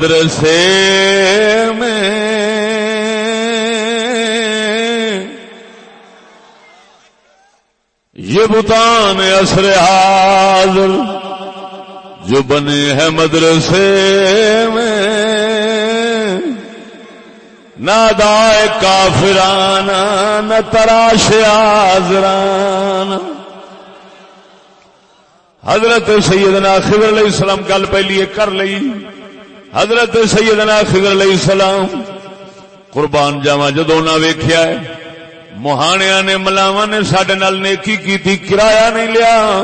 مدرسے میں یہ بتان عصر حاضر جو بنے ہیں مدرسے میں، نہ دائے کافرانہ نہ تراش آزرانہ۔ حضرت سیدنا خضر علیہ السلام گل پہلی کر لئی۔ حضرت سیدنا خضر علیہ السلام قربان جاواں جدوں نہ ویکھیا ہے مہانیاں نے ملاواں نے ساڈے نال نیکی کیتی، کرایہ نہیں لیا،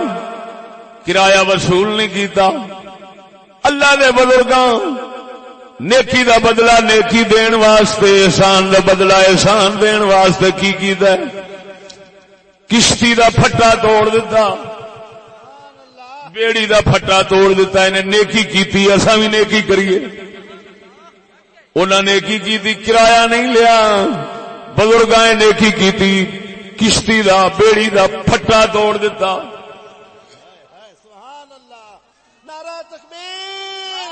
کرایہ وصول نہیں کیتا۔ اللہ دے بزرگاں نیکی دا بدلہ نیکی دین واسطے، احسان دا بدلہ احسان دین واسطے کی کیتا ہے؟ کشتی دا پھٹا توڑ دیتا، بیڑی دا پھٹا توڑ دیتا۔ انہیں نیکی کیتی، اساں بھی نیکی کریے۔ انہاں نیکی کیتی، کرایہ نہیں لیا۔ بزرگاں نیکی کیتی، کشتی دا بیڑی دا پھٹا توڑ دیتا۔ سبحان اللہ، نعرہ تکبیر،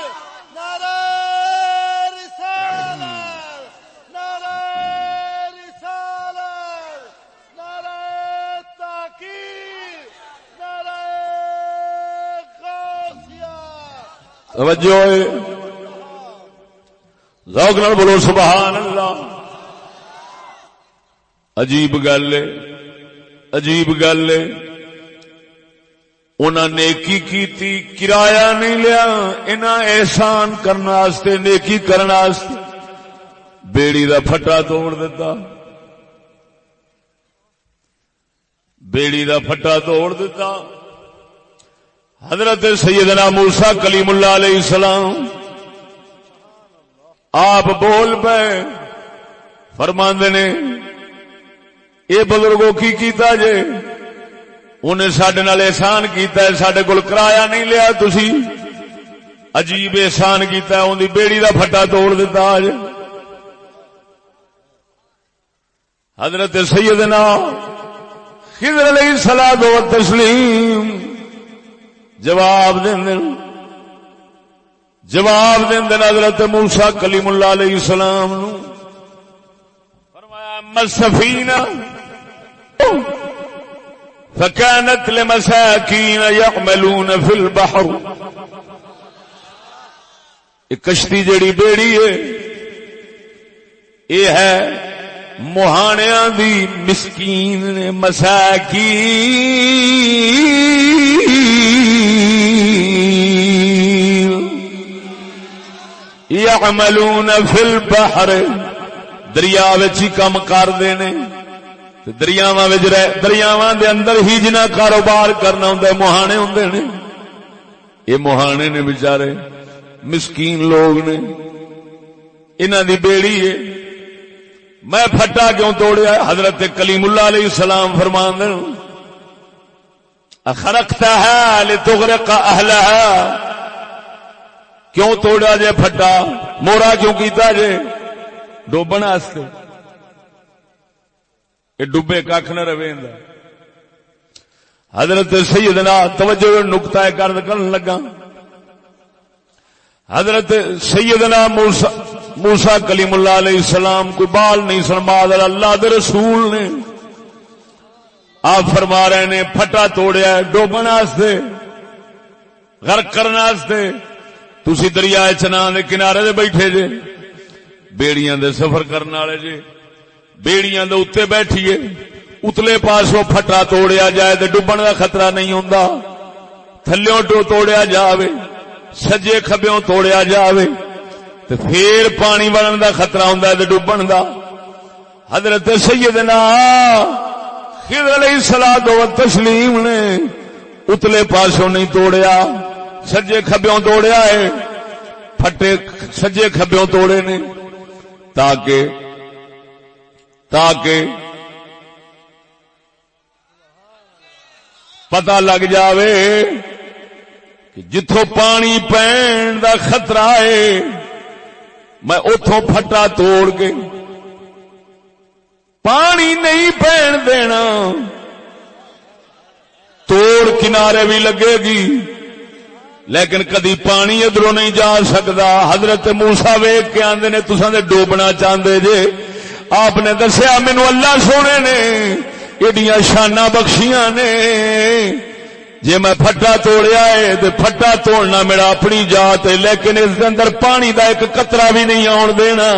نعرہ رسالت، نعرہ رسالت، نعرہ تحقیق، نعرہ غوثیہ۔ توجہ ہے، ذوق نال بولو سبحان اللہ۔ عجیب گل ہے، عجیب گل ہے۔ انہاں نیکی کیتی، کرایہ نہیں لیا۔ انہاں احسان کرنے واسطے، نیکی کرنے واسطے بیڑی دا پھٹا توڑ دیتا، بیڑی دا پھٹا توڑ دیتا۔ حضرت سیدنا موسیٰ کلیم اللہ علیہ السلام آپ بول پے، فرماندے نے اے بزرگوں کی کیتا جے؟ انہیں ساڈے نال احسان کیتا ہے، ساڈے کول کرایہ نہیں لیا، تسی عجیب احسان کیتا ہے، اون دی بیڑی دا پھٹا توڑ دیتا۔ آج حضرت سیدنا خضر علیہ الصلوۃ والتسلیم جواب دین حضرت موسیٰ کلیم اللہ علیہ السلام نو فرمایا اما السفینہ فكانت لمساكين يعملون في البحر۔ ایک کشتی جڑی بیڑی ہے، یہ ہے مہانیاں دی مسکین نے، مساکین يعملون في البحر، دریا وچ کم کردے نے، دریاواں وچ دریاواں دے اندر ہی جنا کاروبار کرنا ہوندا، مہانے ہوندے نے۔ یہ مہانے نے بیچارے مسکین لوگ نے، انہاں دی بیڑی ہے۔ میں پھٹا کیوں توڑیا؟ حضرت کلیم اللہ علیہ السلام فرماندے اخرقتها لتغرق اهلها، کیوں توڑا جے پھٹا؟ مورا کیوں کیتا جے؟ ڈوبن واسطے، یہ ڈبے کھ نہ رہے۔ حضرت سیدنا توجہ نقطہ عرض کرن لگا، حضرت سیدنا موسیٰ کلیم اللہ علیہ السلام کوئی بال نہیں سنبھال، اللہ دے رسول نے آپ فرما رہے نے پھٹا توڑیا ڈوبن واسطے، غرق کرنے واسطے۔ تسی دریائے چنان دے کنارے دے بیٹھے جے، بیڑیاں دے سفر کرنے والے جے، بیڑیاں دے اتے بیٹھیے، اتلے پاسوں پھٹا توڑیا جائے تے ڈوبن دا خطرہ نہیں ہوندا، تھلیوں ٹو توڑیا جاوے، سجے کھبیوں توڑیا جاوے تے پھر پانی بنن دا خطرہ ہوندا تے ڈوبن دا۔ حضرت سیدنا خضر علیہ الصلوۃ والتسلیم نے اتلے پاسوں نہیں توڑیا، سجے کھبیوں توڑیا ہے، پھٹے سجے کھبیوں توڑے نے تاکہ پتہ لگ جاوے کہ جتھوں پانی پین دا خطرہ ہے میں اتھوں پھٹا توڑ کے پانی نہیں پین دینا، توڑ کنارے بھی لگے گی لیکن کدی پانی ادھروں نہیں جا سکتا. حضرت موسیٰ ویکھ کے آندے نے تساں تے ڈوبنا چاہندے جے. آپ نے دسیا مینو اللہ سونے نے ایڈیاں شاناں بخشیاں نے، جے میں پھٹا توڑیا ہے تے پھٹا توڑنا میرا اپنی ذات ہے، لیکن اس دے اندر پانی دا ایک قطرہ بھی نہیں آن دینا.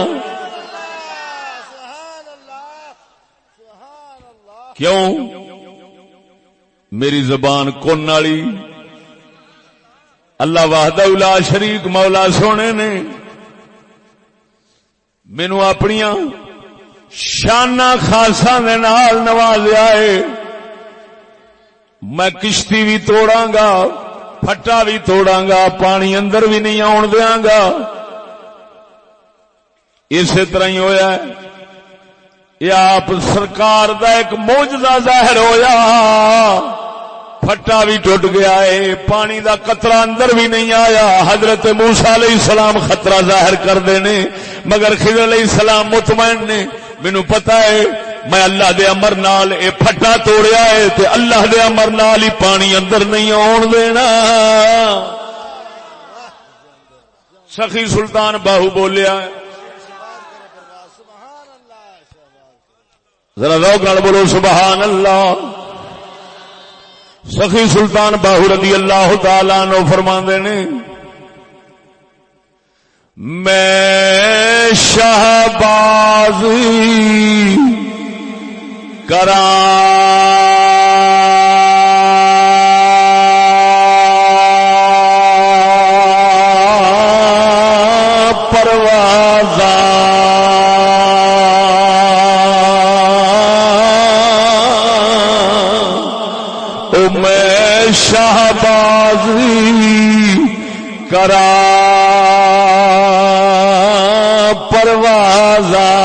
کیوں؟ میری زبان کون والی اللہ وحدہ لا شریک مولا سونے نے مینو اپنیاں شاناں خاصاں دے نال نوازیا ہے. میں کشتی بھی توڑاں گا، پھٹا بھی توڑاں گا، پانی اندر بھی نہیں آن دیاں گا. اسی طرح ہی ہویا ہے. یہ آپ سرکار دا ایک معجزہ ظاہر ہویا، پھٹا بھی ٹوٹ گیا ہے، پانی دا قطرہ اندر بھی نہیں آیا. حضرت موسیٰ علیہ السلام خطرہ ظاہر کر دینے، مگر خضر علیہ السلام مطمئن نے مینوں پتہ ہے میں اللہ دے امر نال اے پھٹا توڑیا ہے تے اللہ دے امر نال ہی پانی اندر نہیں آن دینا. سخی سلطان باہو بولیا ہے، ذرا ذوق نال بولو سبحان اللہ. سخی سلطان باہو رضی اللہ تعالی عنہ فرماندے نے میں شہبازی کراں پروازاں او میں شہبازی کراں پروازاں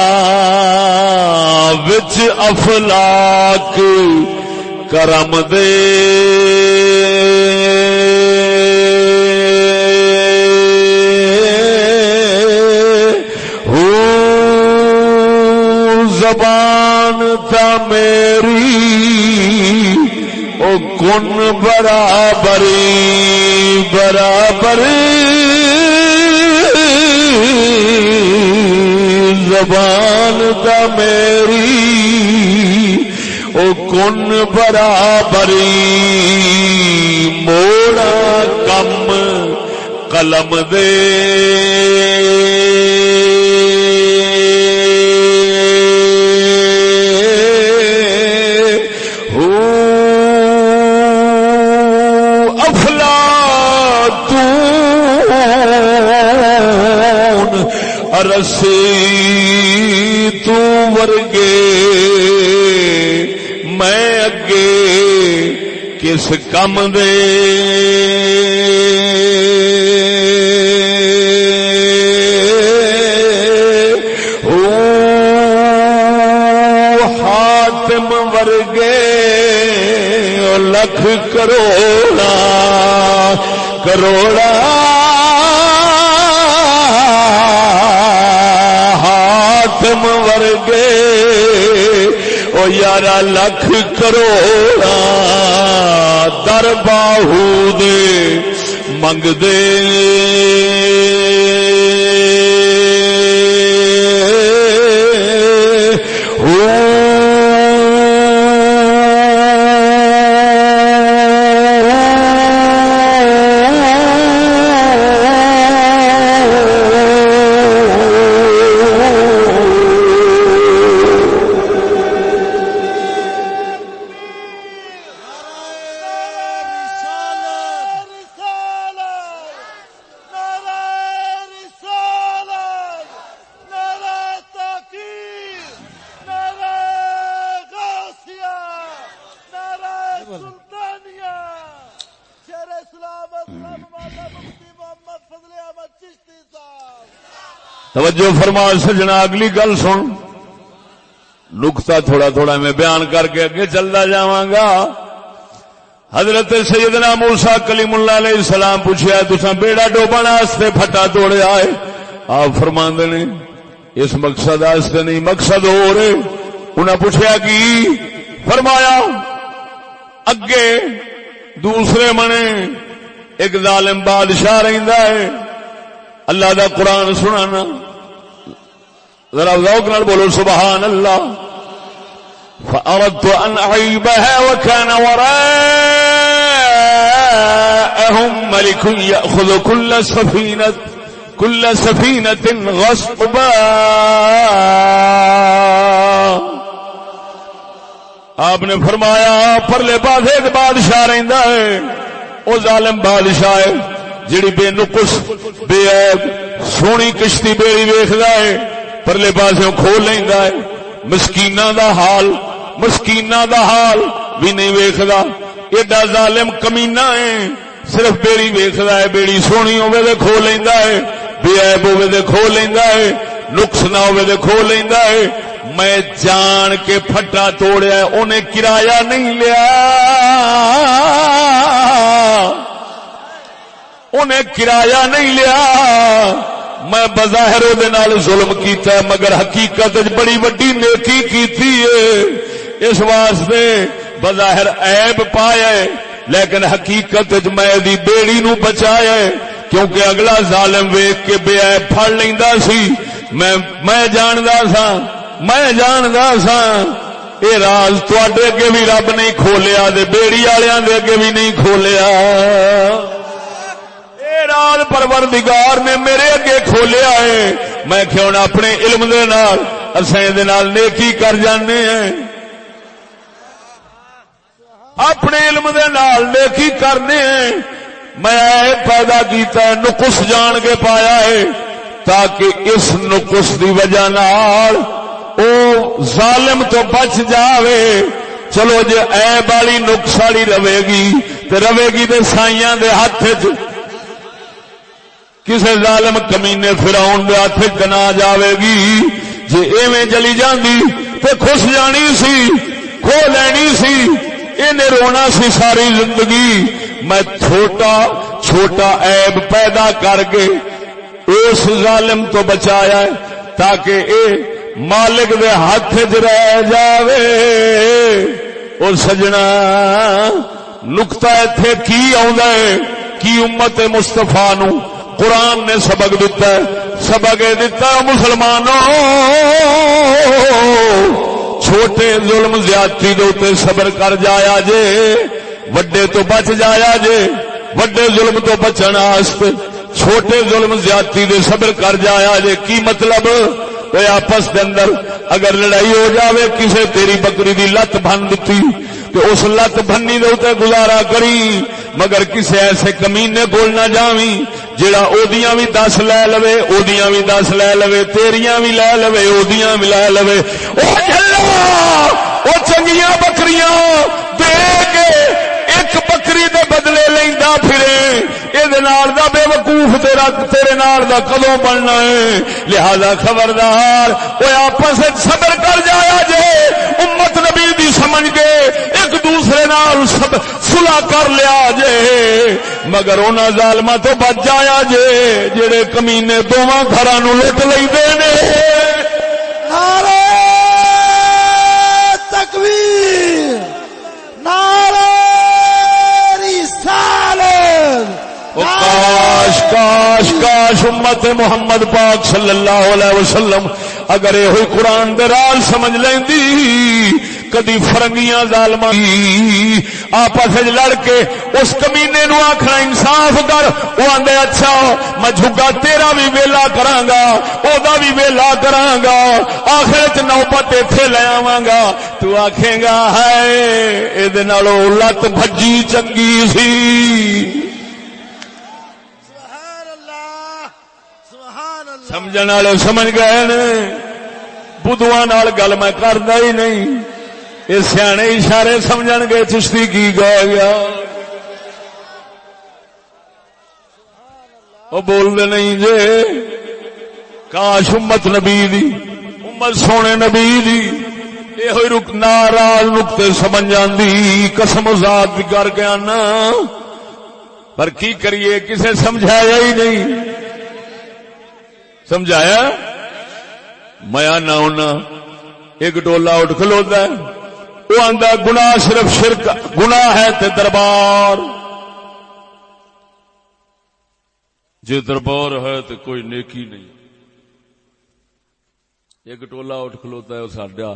وچ افلاک کرم دے ہو زبان تا میری او کن برابری زبان تا میری او کن برابری موڑا کم قلم دے رسی تو ورگے میں اگے کس کم دے او حاتم ورگے او لکھ کروڑا کروڑا حاتم ورگے او یارا لکھ کروڑا در باہو دے منگ دے توجہ فرما سجنا. اگلی گل سن، نقطہ تھوڑا تھوڑا میں بیان کر کے اگے چلتا جاواں گا. حضرت سیدنا موسیٰ کلیم اللہ علیہ السلام پوچھا تساں بیڑا ڈوبن واسطے پھٹا توڑیا ہے؟ آپ فرماندے نے اس مقصد واسطے نہیں، مقصد ہو رہے. انہاں پوچھا کی؟ فرمایا اگے دوسرے منے ایک ظالم بادشاہ رہندا ہے اللہ دا قرآن سنانا ذرا ذوق نال بولو سبحان اللہ فأردت أن أعيبها وكان وراءهم ملك يأخذ كل سفينة غصبا آپ نے فرمایا پرلے پاس ایک بادشاہ رہندا ہے او ظالم بادشاہ ہے جڑی بے نقص بے عیب سونی کشتی بیڑی ویکھدا ہے پرلے پاسوں کھول لیندا ہے مسکیناں دا حال بھی نہیں ویکھدا ایڈا ظالم کمینہ ہے صرف بیڑی ویکھدا ہے بیڑی سونی ہوے تے کھول لیندا ہے بے عیب ہوے تے کھول لیندا ہے نقص نہ ہوے تے کھول لیندا ہے میں جان کے پھٹا توڑیا انہیں کرایہ نہیں لیا انہیں کرایہ نہیں لیا میں بظاہر دے نال ظلم کیتا ہے مگر حقیقت بڑی وڈی نیکی کیتی ہے اس واسطے بظاہر عیب پایا ہے لیکن حقیقت میں دی بیڑی نو بچایا ہے کیونکہ اگلا ظالم ویکھ کے بے عیب پھڑ لیندا سی میں جاندا سا اے راز تواڈے اگے بھی رب نہیں کھولیا تے بیڑی والیاں دے اگے بھی نہیں کھولیا اے راز پروردگار نے میرے اگے کھولیا ہے میں کیوں نہ اپنے علم دے نال اسیں دے نال نیکی کر جانے ہیں اپنے علم دے نال نیکی کرنے ہیں میں پیدا کیتا ہے نقص جان کے پایا ہے تاکہ اس نقص دی وجہ نال او ظالم تو بچ جاوے چلو جے عیب والی نقص والی رہے گی تے سائیاں دے ہاتھ وچ کسے ظالم کمینے فرعون دے ہاتھ وچ نہ جاوے گی جے ایویں چلی جاندی تے خوش جانی سی کھو لینی سی انہیں رونا سی ساری زندگی میں چھوٹا عیب پیدا کر کے اس ظالم تو بچایا ہے تاکہ اے مالک دے ہاتھ وچ رہ جاوے اور سجنا نقطہ ایتھے کی آوندا ہے کی امت مصطفیٰ نو قرآن نے سبق دیتا ہے مسلمانوں چھوٹے ظلم زیادتی دے اوتے صبر کر جایا جے وڈے تو بچ جایا جے وڈے ظلم تو بچن واسطے چھوٹے ظلم زیادتی دے صبر کر جایا جے کی مطلب اے آپس دے اندر اگر لڑائی ہو جاوے کسے تیری بکری دی لت بھن دتی تو اس لت بھنی دے اوتے گزارا کری مگر کسے ایسے کمینے کول نہ جاویں جڑا اودیاں بھی 10 لے لوے اودیاں بھی 10 لے لوے تیریاں بھی لے لوے اودیاں بھی لے لوے او جھلا او چنگیاں بکریاں دے کے ایک بکری دے بدلے لیندا پھرے اے دے نال دا بے وقوف تیرے نال دا کدوں بننا ہے لہذا خبردار او آپس وچ صبر کر جایا جے امت نبی دی سمجھ کے ایک دوسرے نال صلح کر لیا جے مگر انہاں ظالماں تو بچ جایا جے جڑے کمینے دوواں گھراں نوں لٹ لیندے نے نعرہ تکبیر نعرہ رسالت کاش امت محمد پاک صلی اللہ علیہ وسلم اگر یہ ہوئی قرآن دے راز سمجھ لیندی کدی فرنگیاں ظالماں آپس وچ لڑ کے اس کمینے نو آکھنا انصاف کر وہ آندے اچھا میں جھگا تیرا بھی ویلا کراں گا او دا بھی ویلا کراں گا آخر وچ نوبت ایتھے لے آواں گا تو آکھے گا ہائے اے دے نالوں لت بھجی چنگی سی سمجھن والے سمجھ گئے نے بدھواں نال گل میں کردا ہی نہیں یہ سیانے اشارے سمجھن گے چشتی کی گئے گیا وہ بول دے نہیں جے کاش امت نبی دی امت سونے نبی دی یہ ہوئی ناراض نقطے سمجھ جاندی قسم ذات بھی کر کے آنا پر کی کریے کسے سمجھایا ہی نہیں سمجھایا میں آنا ہونا ایک ٹولا اٹھ کھلوتا ہے وہ آندا گناہ صرف شرک گناہ ہے تے دربار جے دربار ہے تو کوئی نیکی نہیں. ایک ٹولا اٹھ کھلوتا ہے وہ ساڈا،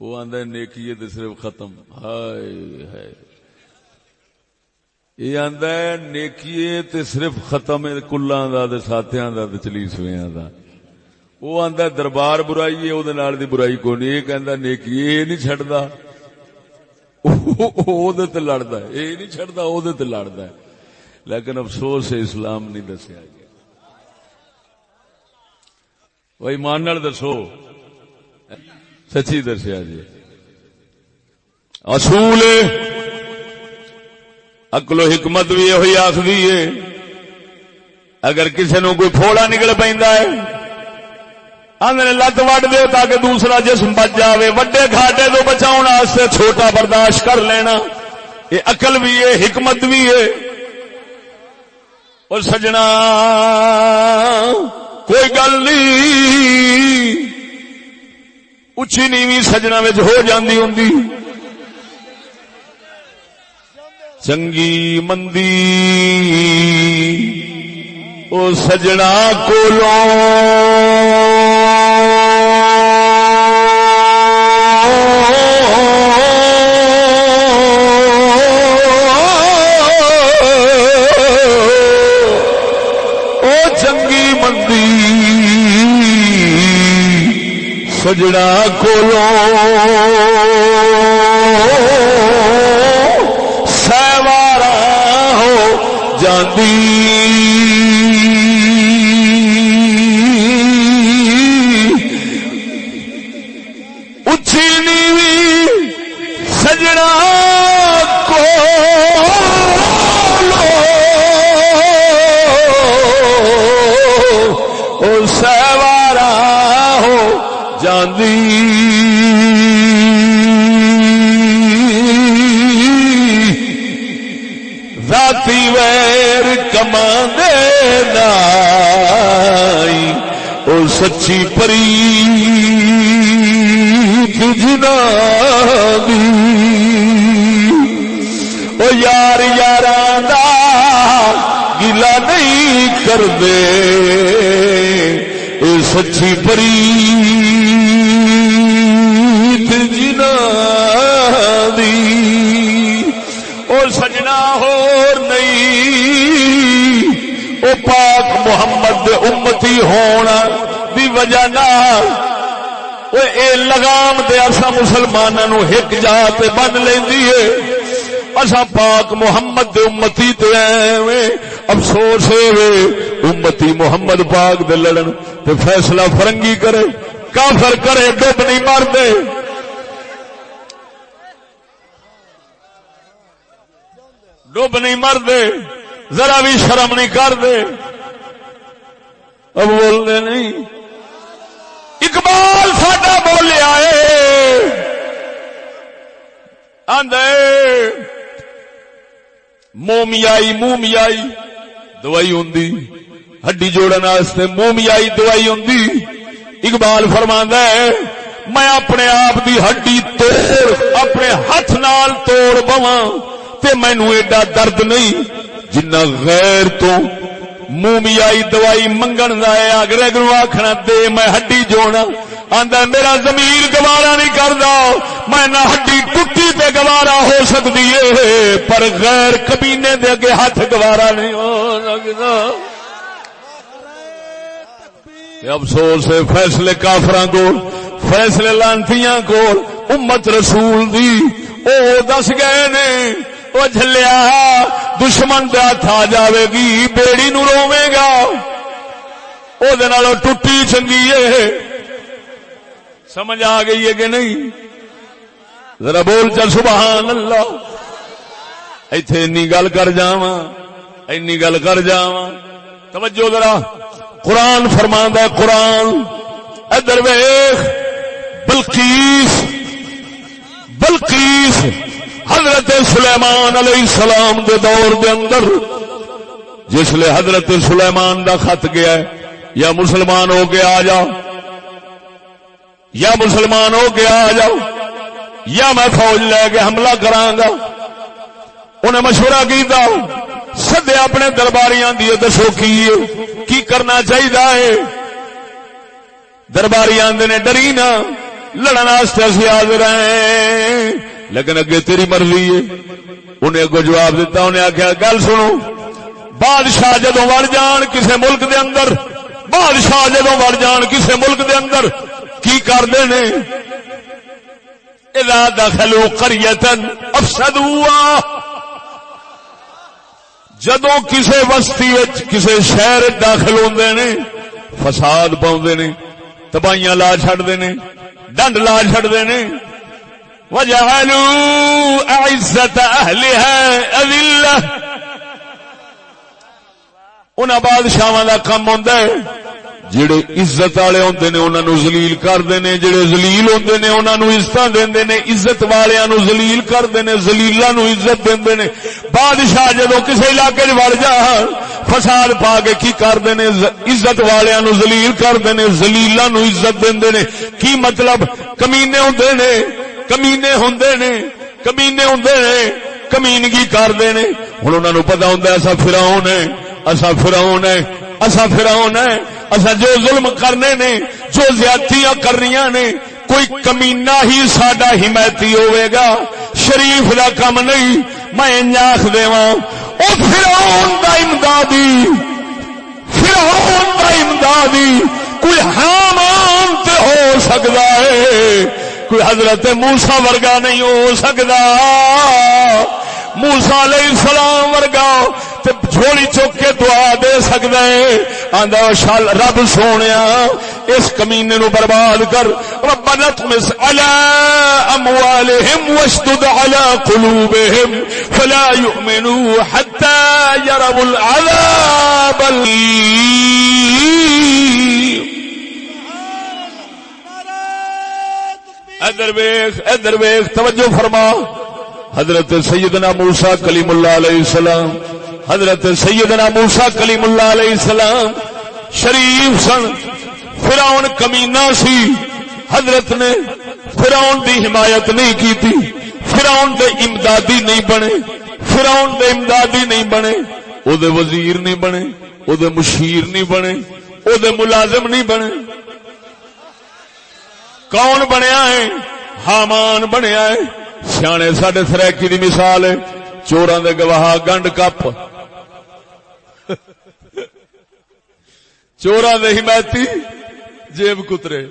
وہ آندا ہے نیکی ہے تو صرف ختم. ہائے ہائے، یہ آندا ہے نیکی ہے تے صرف ختم ہے کلاں دا تے ساتھیاں دا تے چلیسویاں دا. وہ آندا دربار برائی ہے، او دے نال دی برائی کوئی نہیں. یہ کہندا نیکی یہ نہیں چھڈدا، او دے تے لڑدا ہے. یہ نہیں چھڈدا، او دے تے لڑدا ہے. لیکن افسوس ہے اسلام نہیں دسیا گیا. وہ ایمان نال دسو، سچی دسیا جی. اصول عقل و حکمت بھی یہ آخری ہے، اگر کسی نو کوئی پھوڑا نکل پیندا ہے آندے لت وڈ دے تاکہ دوسرا جسم بچ جاوے. وڈے گھاٹے تو بچاؤن واسطے چھوٹا برداشت کر لینا، یہ عقل بھی ہے حکمت بھی ہے. اور سجنا کوئی گل نہیں اچھی نیویں سجنا وچ ہو جاندی ہوندی. چنگی مندی او سجنا کولوں سجنا کولوں سیوارا ہو جاندی. اچھی نیویں سجنا کولوں او سیوارا ہو جاندی. ذاتی ویر کماندے نائی او سچی پری جنا دی. او یار یاراں دا گلا نہیں کردے اے سچی پری جنا دی. اور سجنا ہور نہیں او پاک محمد دے امتی ہونا دی وجہ نال او اے لگام دے اساں مسلماناں نو ہک جا تے بن لیندی ہے. اساں پاک محمد دے امتی تے ایویں افسوس ہے امتی محمد پاک دے لڑن تے فیصلہ فرنگی کرے کافر کرے ڈب نہیں مردے. ڈب نہیں مردے، ذرا بھی شرم نہیں کردے. اب بولنے نہیں. اقبال ساڈا بولیا ہے آندے مومیائی دوائی ہوندی، ہڈی جوڑن واسطے مومیائی دوائی ہوندی. اقبال فرماندا ہے میں اپنے آپ دی ہڈی توڑ اپنے ہاتھ نال توڑ بواں تے مینوں ایڈا درد نہیں جنہ غیر تو مومیائی دوائی منگن دا ہے. اگلے نو آکھنا دے میں ہڈی جوڑا، آندا میرا ضمیر گوارا نہیں کردا، میں نہ ہڈی ٹوٹی تے گوارا ہو سکدی ہے پر غیر کمینے دے اگے ہاتھ گوارا نہیں ہو سکدا. افسوس ہے فیصلے کافراں کول، فیصلے لانتیاں کول. امت رسول دی او دس گئے نے او جھلیا دشمن دے ہاتھ آ جاوے گی بیڑی نو روے گا، او دے نالوں ٹوٹی چنگی ہے. سمجھ آ گئی ہے کہ نہیں؟ ذرا بول چل سبحان اللہ. ایتھے انی گل کر جاواں، انی گل کر جاواں. توجہ ذرا، قرآن فرماندا ہے، قرآن ادھر ویکھ. بلقیس حضرت سلیمان علیہ السلام دے دور دے اندر جس لئے حضرت سلیمان دا خط گیا ہے یا مسلمان ہو کے آ جاؤ، یا مسلمان ہو کے آ جاؤ یا میں فوج لے کے حملہ کراں گا. انہیں مشورہ کیتا سدے اپنے درباریاں دی دسو کی کرنا چاہیے. درباری آندے نے ڈری نہ لڑن واسطے اسی حاضر ہیں لیکن اگے تیری مرضی ہے. انہیں اگو جواب دیتا. انہیں آخیا گل سنو بادشاہ جدوں وڑ جان کسے ملک دے اندر بادشاہ جدوں وڑ جان کسے ملک دے اندر کی کردے نے اذا دخلوا قرية افسدوها جدوں کسے بستی وچ کسے شہر داخل ہوندے نے فساد پاؤندے نے تباہیاں لا چھڑدے نے ڈنڈ لا چھڑدے نے. وجعلوا اعزة اهلها اذلة انہاں بادشاہاں دا کم ہوندا ہے جڑے عزت والے ہوندے نے انہاں نو ذلیل کردے نے جڑے ذلیل ہوندے نے انہاں نو عزتاں دیندے نے عزت والیاں نو ذلیل کردے نے ذلیلاں نو عزت دیندے نے. بادشاہ جدوں کسے علاقے وچ وڑ جان فساد پا کے کی کردے نے عزت والیاں نو ذلیل کردے نے ذلیلاں نو عزت دیندے نے. کی مطلب کمینے ہوندے نے کمینے ہوندے نے کمینے ہوندے نے کمینگی کردے نے. ہن انہاں نو پتہ ہوندا ایسا فرعون ہے اسا فرعون ہے اسا فرعون ہے اسا جو ظلم کرنے نے جو زیادتیاں کرنیاں نے کوئی کمینہ ہی ساڈا حمایتی ہوئے گا شریف دا کم نہیں. میں انجاخ دیواں او فرعون دا امدادی کوئی حامان تے ہو سکدا ہے کوئی حضرت موسیٰ ورگا نہیں ہو سکدا. موسیٰ علیہ السلام ورگا تے جھولی چک کے دعا دے سکدا ہے. آندا شال رب سونیا اس کمینے نو برباد کر. ربنا اطمس على اموالهم واشدد على قلوبهم فلا يؤمنوا حتى يروا العذاب الأليم. ادھر ویکھ توجہ فرما. حضرت سیدنا موسیٰ کلیم اللہ علیہ السلام حضرت سیدنا موسیٰ کلیم اللہ علیہ السلام شریف سن. فرعون کمینہ سی. حضرت نے فرعون دی حمایت نہیں کیتی. فرعون دے امدادی نہیں بنے. فرعون دے امدادی نہیں بنے. او دے وزیر نہیں بنے. او دے مشیر نہیں بنے. او دے ملازم نہیں بنے. کون بنیا ہے؟ حامان بنیا ہے. سیانے ساڈے سریکی دی مثال ہے. چوراں دے گواہ گنڈ کپ چوراں دے حمایتی جیب کترے.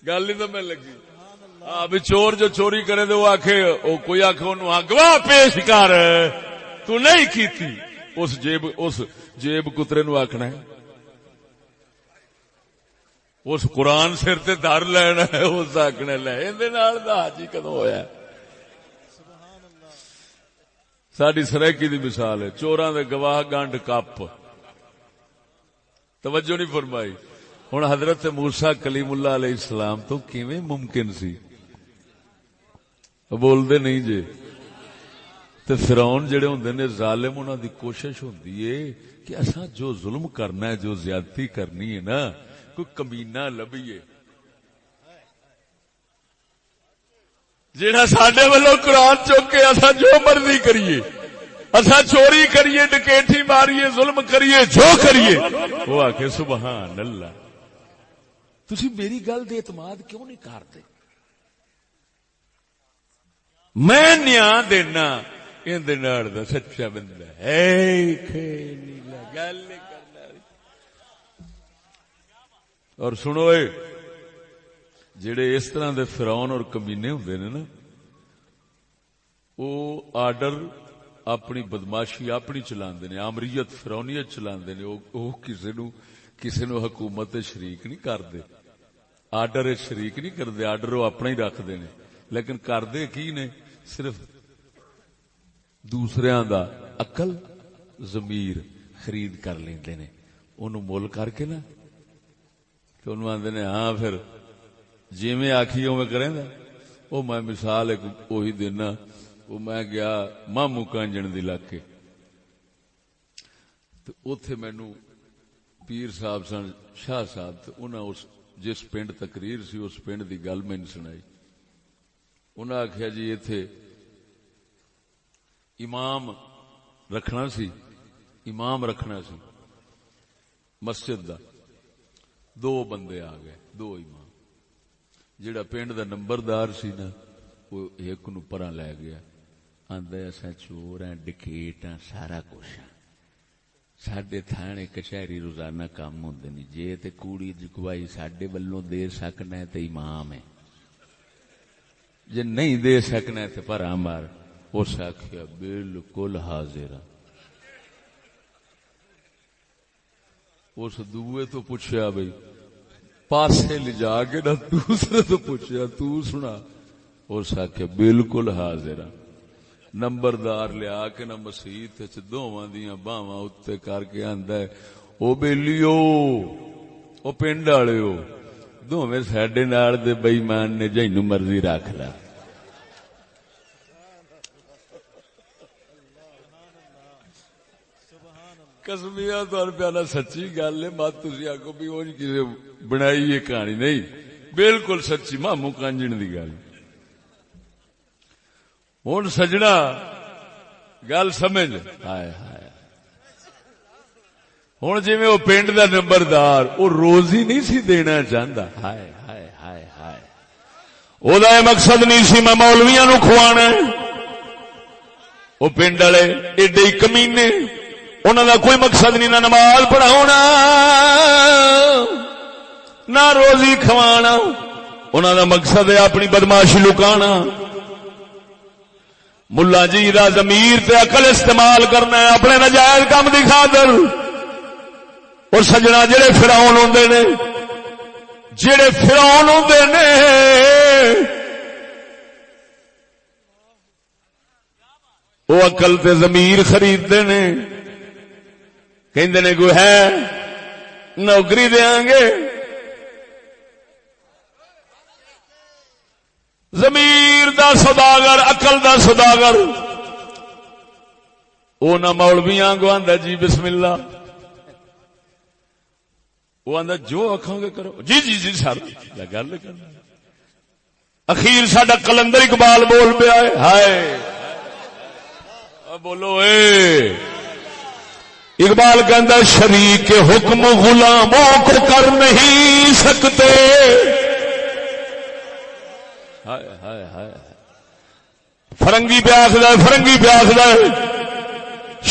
گل نہیں تو میں لگی بھی چور جو چوری کرے تو وہ آخے کوئی آخ گواہ پیش کر تو نہیں کیتی. اس جیب کترے نو آخنا ہے اس قرآن سر تے دھر لینا ہے. اس آخنا لے اندے نال دا حاجی کدوں ہویا. ساڈی سریکی دی مثال ہے. چوراں دے گواہ گنڈ کپ. توجہ نہیں فرمائی. ہن حضرت موسیٰ کلیم اللہ علیہ السلام تو کیویں ممکن سی بول دے نہیں جے. تے فرعون جڑے ہوندے نے ظالم انہاں دی کوشش ہوندی ہے کہ اساں جو ظلم کرنا ہے جو زیادتی کرنی ہے نا کوئی کمینہ لبھیے جڑا ساڈے والوں قرآن چوک کے اساں جو مرضی کریے اساں چوری کریے ڈکیٹی ماریے ظلم کریے جو کریے وہ آکھے سبحان اللہ. تسی میری گل دے اعتماد کیوں نہیں کرتے؟ میں نیا دینا اندے نال دا سچا بندہ ہے گل نہیں کرنا. اور سنو جڑے اس طرح دے فرعون اور کمینے ہوندے نے نا وہ آرڈر اپنی بدماشی اپنی چلاندے نے. آمریت فرعونیت چلاندے نے. وہ کسے نو حکومت شریک نہیں کردے. آرڈر شریک نہیں کردے. آرڈر وہ اپنا ہی رکھدے نے. لیکن کردے کی نے صرف دوسریاں دا عقل ضمیر خرید کر لیندے نے. انہوں مول کر کے نا کہ انہوں آندے نے ہاں پھر جی میں آکھی میں کریں دا. وہ میں مثال ایک وہی دینا. وہ میں گیا مامو کانجن دی علاقے تو اوتھے مینوں پیر صاحب سن شاہ صاحب تے انہاں اس جس پنڈ تقریر سی اس پنڈ دی گل میں سنائی. انہاں آکھیا جی ایتھے امام رکھنا سی، امام رکھنا سی مسجد دا، دو بندے آ گئے، دو امام۔ جڑا پنڈ دا نمبردار سی نا وہ ایک نو پرا لے گیا، آندا اساں چور ہیں، ڈکیٹ ہیں، سارا کچھ ہیں، ساڈے تھانے کچہری روزانہ کام ہوندے نہیں، جے تے کوڑی دی گواہی ساڈے ولوں دے سکنا ہے تے امام ہے، جے نہیں دے سکنا ہے تے پرا مار۔ اس آخیا بالکل حاضر۔ اس دوے تو پوچھا بھائی پاسے لے جا کے نہ دوسرے تو پوچھا تو سنا، اس آخیا بالکل حاضر۔ نمبردار لیا کے نہ مسیت دوواں دیاں باواں اتنے کر کے آندا ہے او بیلیو او پنڈ والےو دوویں ساڈے نال دے بے ایمان نے، جینوں مرضی رکھ لا۔ قسمیا تہاڈ پیالا سچی گل ہے، مت تسی آکھو بھی وہ کسے بنائی یہ کہانی نہیں، بالکل سچی مامو کانجن دی گل۔ ہن سجنا گل سمجھ، ہائے ہائے، ہن جویں وہ پنڈ دا نمبردار وہ روزی نہیں سی دینا چاہندا، ہائے ہائے ہائے ہائے، او دا مقصد نہیں سی میں مولویاں نو کھوانا، وہ پنڈ والے ایڈے کمینے، انہوں دا کوئی مقصد نہیں نہ نماز پڑھاونا نہ روزی کھوانا، انہوں دا مقصد ہے اپنی بدماشی لکانا۔ ملا جی دا ضمیر تے عقل استعمال کرنا ہے اپنے ناجائز کام دی خاطر۔ اور سجنا جڑے فرعون ہوندے نے، جڑے فرعون ہوندے نے وہ عقل تے ضمیر خریدتے نے، کہندے نے کوئی ہے نوکری دیاں گے، ضمیر دا سوداگر، عقل دا سوداگر، وہ نہ مولویاں کو آندا جی بسم اللہ، وہ آندا جو آکھاں گے کرو، جی جی جی سر گل کرنا۔ اخیر ساڈا کلندر اقبال بول پیا ہے، ہائے بولو اے اقبال کہندا شریک حکم غلاموں کو کر نہیں سکتے، ہائے ہائے ہائے، فرنگی پہ آخدا ہے، فرنگی پہ آخدا ہے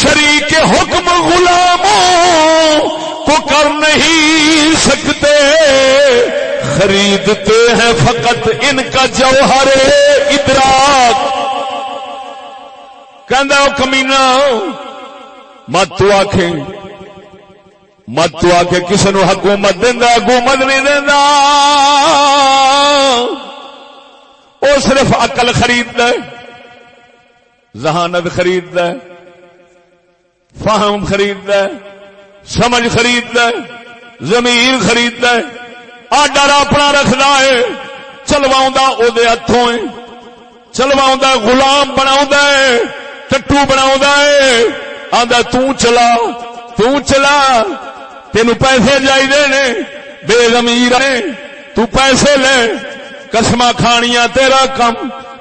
شریک حکم غلاموں کو کر نہیں سکتے، خریدتے ہیں فقط ان کا جوہر ادراک۔ کہندا او کمینہ مت تو آکھے کسی نو حکومت دیندا، حکومت نہیں دیندا، وہ صرف عقل خریددا ہے، ذہانت خریددا ہے، فہم خریددا ہے، سمجھ خریددا ہے، ضمیر خریددا ہے، آڈر اپنا رکھدا ہے، چلواوندا او دے ہتھوں ہے، چلواوندا غلام بناوندا ہے، ٹٹو بناوندا ہے، آندا تو چلا تینو پیسے چاہیے نے، بے ضمیر نے، تو پیسے لے، قسماں کھانیاں تیرا کم،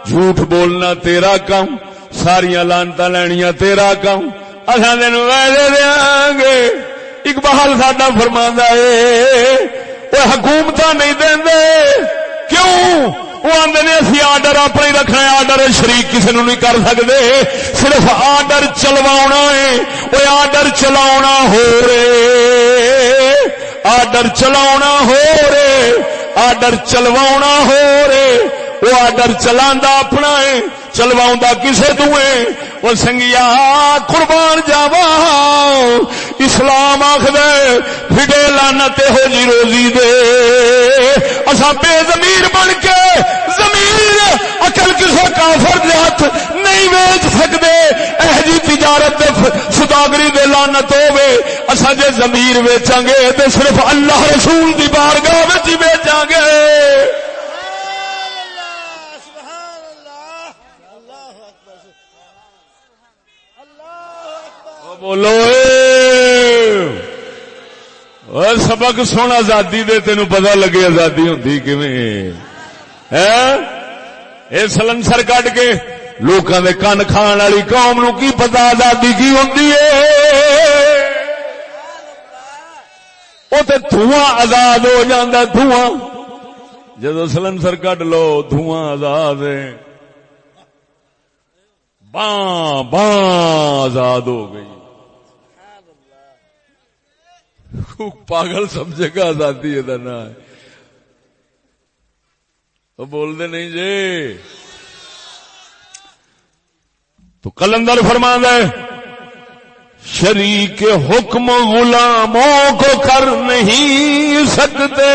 جھوٹ بولنا تیرا کم، ساریاں لانتاں لینیاں تیرا کم، اساں تینو پیسے دیاں گے۔ اقبال ساڈا فرماندا ہے وہ حکومتاں نہیں دیندے، کیوں؟ وہ آندے نے اسی آرڈر اپنے رکھنا ہے، آرڈر شریک کسی نو نہیں کر سکتے، صرف آرڈر چلوانا ہے، وہ آرڈر چلاونا ہو رے، آرڈر چلاونا ہو رے، آرڈر چلواونا ہو رے، وہ آرڈر چلاندا اپنا ہے، چلواوندا کسے دوئے۔ وہ سنگیا قربان جاواں اسلام آکھدے پھڈے لعنت ہو جی روزی دے، اساں بے ضمیر بن کے ضمیر عقل کسے کافر دے ہاتھ نہیں ویچ سکدے، اے جی تجارت دے سوداگری دے لعنت ہوے، اساں جے ضمیر ویچاں گے تے صرف اللہ رسول دی بارگاہ وچ ہی ویچاں گے۔ بولو اے سبق سن آزادی دے، تینو پتہ لگے آزادی ہوندی کیویں ہے۔ اے سلنسر کٹ کے لوکاں دے کن کھان والی قوم نو کی پتا آزادی کی ہوندی ہے؟ وہ تے دھواں آزاد ہو جاندا، دھواں جدو سلنسر کڈ لو دھواں آزاد ہے، باں باں آزاد ہو گئی. پاگل سمجھے گا آزادی یہ نا ہے. وہ بول دے نہیں جی. تو کلندر فرماندا ہے شریک حکم غلاموں کو کر نہیں سکتے،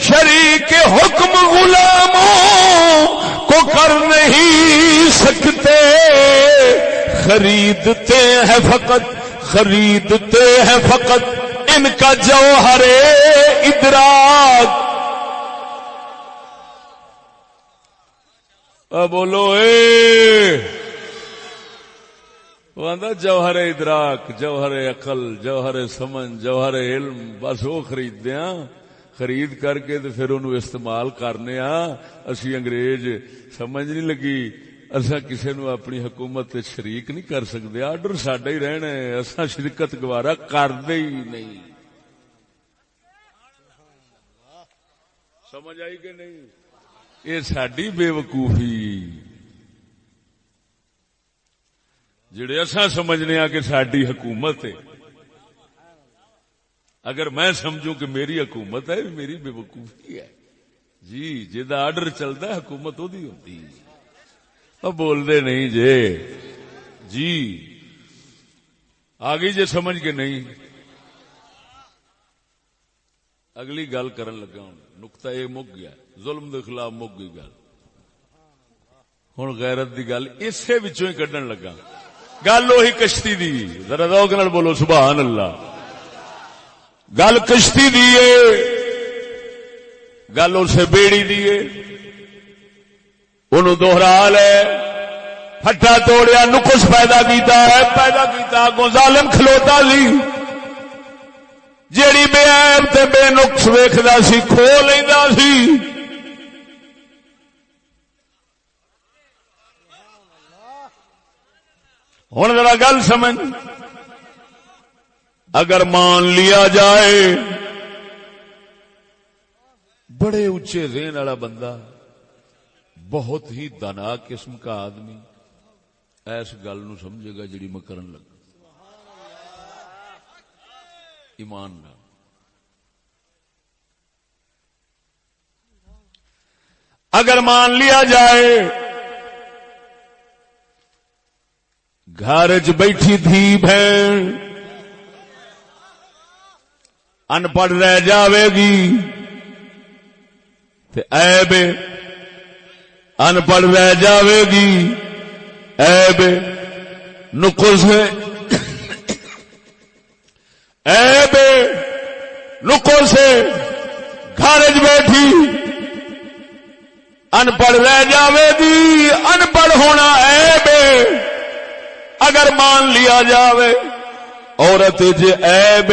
شریک حکم غلاموں کو کر نہیں سکتے، خریدتے ہیں فقط ان کا جوہر ادراک. بولو وہ آندا جوہر ادراک، جوہر عقل، جوہر سمجھ، جوہر علم، بس وہ خریدتے ہیں. خرید کر کے تو پھر انہوں استعمال کرنے اسی انگریز سمجھ نہیں لگی. اسا کسی نو اپنی حکومت شریک نہیں کر سکتے، آرڈر ساڈا ہی رہنا ہے، اسا شرکت گوارا کردے ہی نہیں. سمجھ آئی کہ نہیں؟ یہ ساڈی بے وقوفی جڑے اسا سمجھنے کہ ساڈی حکومت ہے. اگر میں سمجھوں کہ میری حکومت ہے، میری بے وقوفی ہے جی. جدا آرڈر چلتا حکومت وہی ہوتی. بول دے نہیں جی آگئی جے سمجھ کے نہیں. اگلی گل کرن لگا ہوں. نقطہ یہ مک گیا، ظلم دے خلاف مک گئی گل. ہن غیرت دی گل اسے وچوں ہی کڈن لگا. گل وہی کشتی دی، ذرا ذوق نال بولو سبحان اللہ. گل کشتی دی ہے، گل اسے بیڑی دی ہے. انہوں دوہرا لے، پھٹا توڑیا، نقص پیدا کیتا اگوں ظالم کھلوتا سی جیڑی بے عیب تے بے نقص ویکھدا سی کھو لیندا سی. ہن ذرا گل سمجھ، اگر مان لیا جائے بڑے اونچے ذہن والا بندہ، بہت ہی دانا قسم کا آدمی ایس گل نو سمجھے گا جڑی میں کرن لگا. ایمان نال اگر مان لیا جائے گھر چ بیٹھی تھی بہن ان پڑھ رہ جاوے گی تے عیب ان پڑھ رہ جاوے گی، عیب نقص ہے، عیب نقص ہے. گھر چ بیٹھی ان پڑھ رہ جاوے گی، ان پڑھ ہونا عیب اگر مان لیا جاوے. عورت جے عیب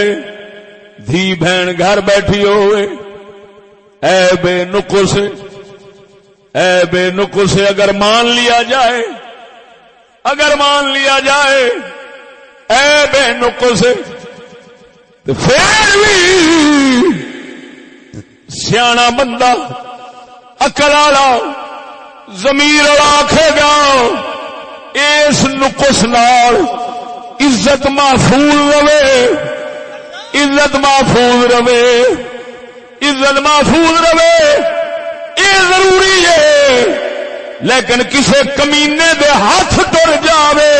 دھی بہن گھر بیٹھی ہوئے، عیب نقص عیب نقص اگر مان لیا جائے، اگر مان لیا جائے عیب نقص تو پھر بھی سیاںا بندہ عقل والا ضمیر والا آکھے گا اس نقص نال عزت محفوظ رہے، عزت محفوظ رہے، عزت محفوظ رہے. یہ ضروری ہے، لیکن کسے کمینے دے ہاتھ ٹر جاوے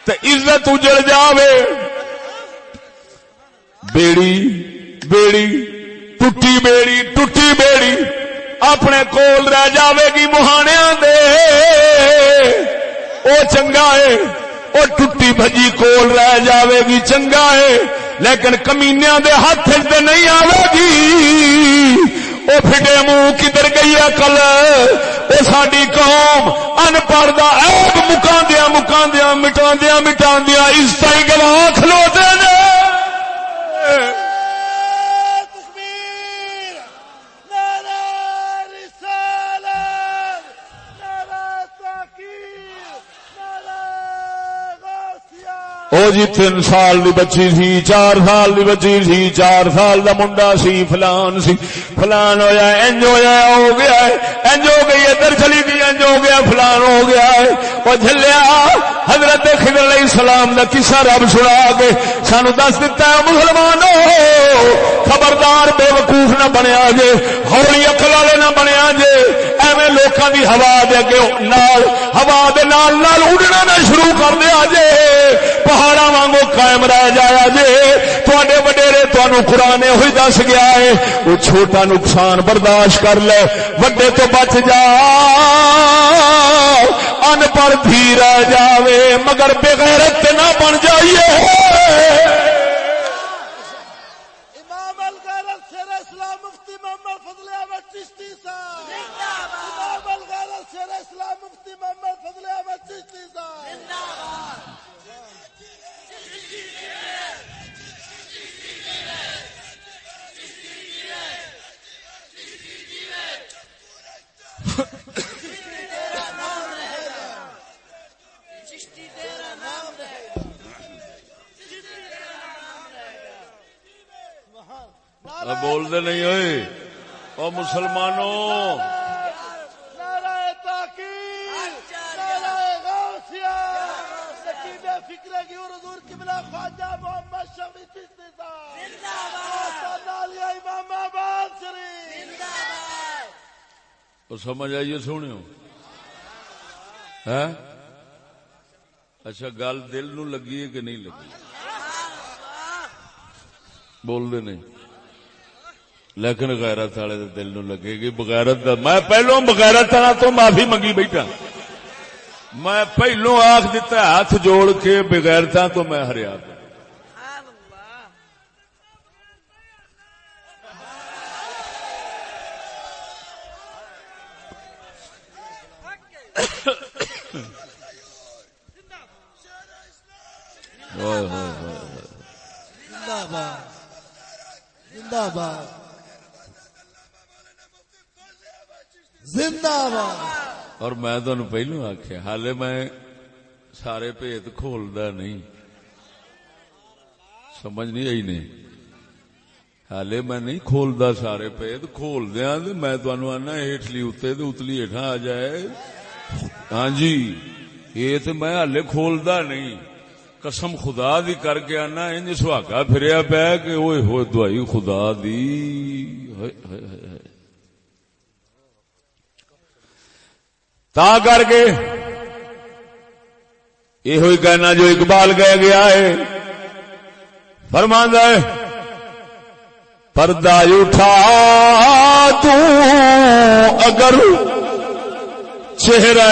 تے عزت اجڑ جاوے. بیڑی ٹوٹی بیڑی اپنے کول رہ جاوے گی مہانیاں دے، او چنگا ہے. او ٹوٹی بھجی کول رہ جاوے گی چنگا ہے، لیکن کمینیاں دے ہاتھ تے نہیں آوے گی. او پھٹے منہ کدھر گئی عقل؟ او ساڈی قوم ان پڑھ دا عیب مکاندیاں مٹاندیاں عزت ہی گواہ کھلوتے نے. تکبیر، نعرہ رسالت. او جی 3 سال دی بچی سی، 4 سال دی بچی سی، 4 سال دا منڈا سی، فلان سی، فلان ہویا، انج ہویا، ہو گیا ہے، انج ہو گئی، ادھر چلی گئی، انج ہو گیا، فلان ہو گیا ہے۔ او جھلیا حضرت خضر علیہ السلام دا قصہ رب سنا کے سانو دس دیتا ہے، مسلمانوں خبردار بے وقوف نہ بنیا جے، ہولی عقل والے نہ بنیا جے، ایویں لوکاں دی ہوا دے اگے نال ہوا دے نال نال اڑنا نہ شروع کر دیا جے، پہاڑاں وانگو قائم رہ جایا جے۔ تواڈے وڈیرے تانوں قرآن ہوئی دس گیا ہے، وہ چھوٹا نقصان برداشت کر لے، وڈے تو بچ جا، ان پڑھ بھی رہ جاوے مگر بے غیرت نہ بن جائیے۔ امام الغیرت شیر اسلام مفتی محمد فضل احمد چشتی صاحب زندہ باد۔ امام الغیرت شیر اسلام مفتی محمد فضل احمد چشتی صاحب زندہ باد۔ بول دے نہیں ہوئے او مسلمانوں، نعرہ تحقیق، نعرہ غوثیہ، نقیب فکر کی حضور قبلہ خواجہ محمد شفیع چشتی صاحب زندہ باد۔ عالیہ امام آباد شریف زندہ باد۔ تو سمجھ آئیے سنیو ہے؟ اچھا گل دل نو لگی ہے کہ نہیں لگی؟ بول دے نہیں، لیکن غیرت والے دل نو لگے گی۔ بغیرت دا میں پہلو بغیرت تو معافی منگی بیٹھا، میں پہلو آخ دیتا ہاتھ جوڑ کے بغیرتا تو میں ہریا پہ۔ زندہ باد، زندہ باد، زندہ باد۔ اور میں تمہیں پہلو آخیا، حالے میں سارے بھید کھولدا نہیں، سمجھ نہیں آئی نہیں، حالے میں نہیں کھولدا سارے بھید، کھول دیاں تے میں تانوں آنا ہیٹلی اتے تے اتلی ہیٹھاں آ جائے۔ ہاں جی، یہ تے میں حالے کھولدا نہیں، قسم خدا دی کر کے آنا انج سہاگا پھریا پیا کہ اوئے ہوئے دعائی خدا دی۔ تا کر کے یہ ہوئی کہنا جو اقبال کہہ گیا ہے، فرماندا ہے پردہ اٹھا تو اگر چہرہ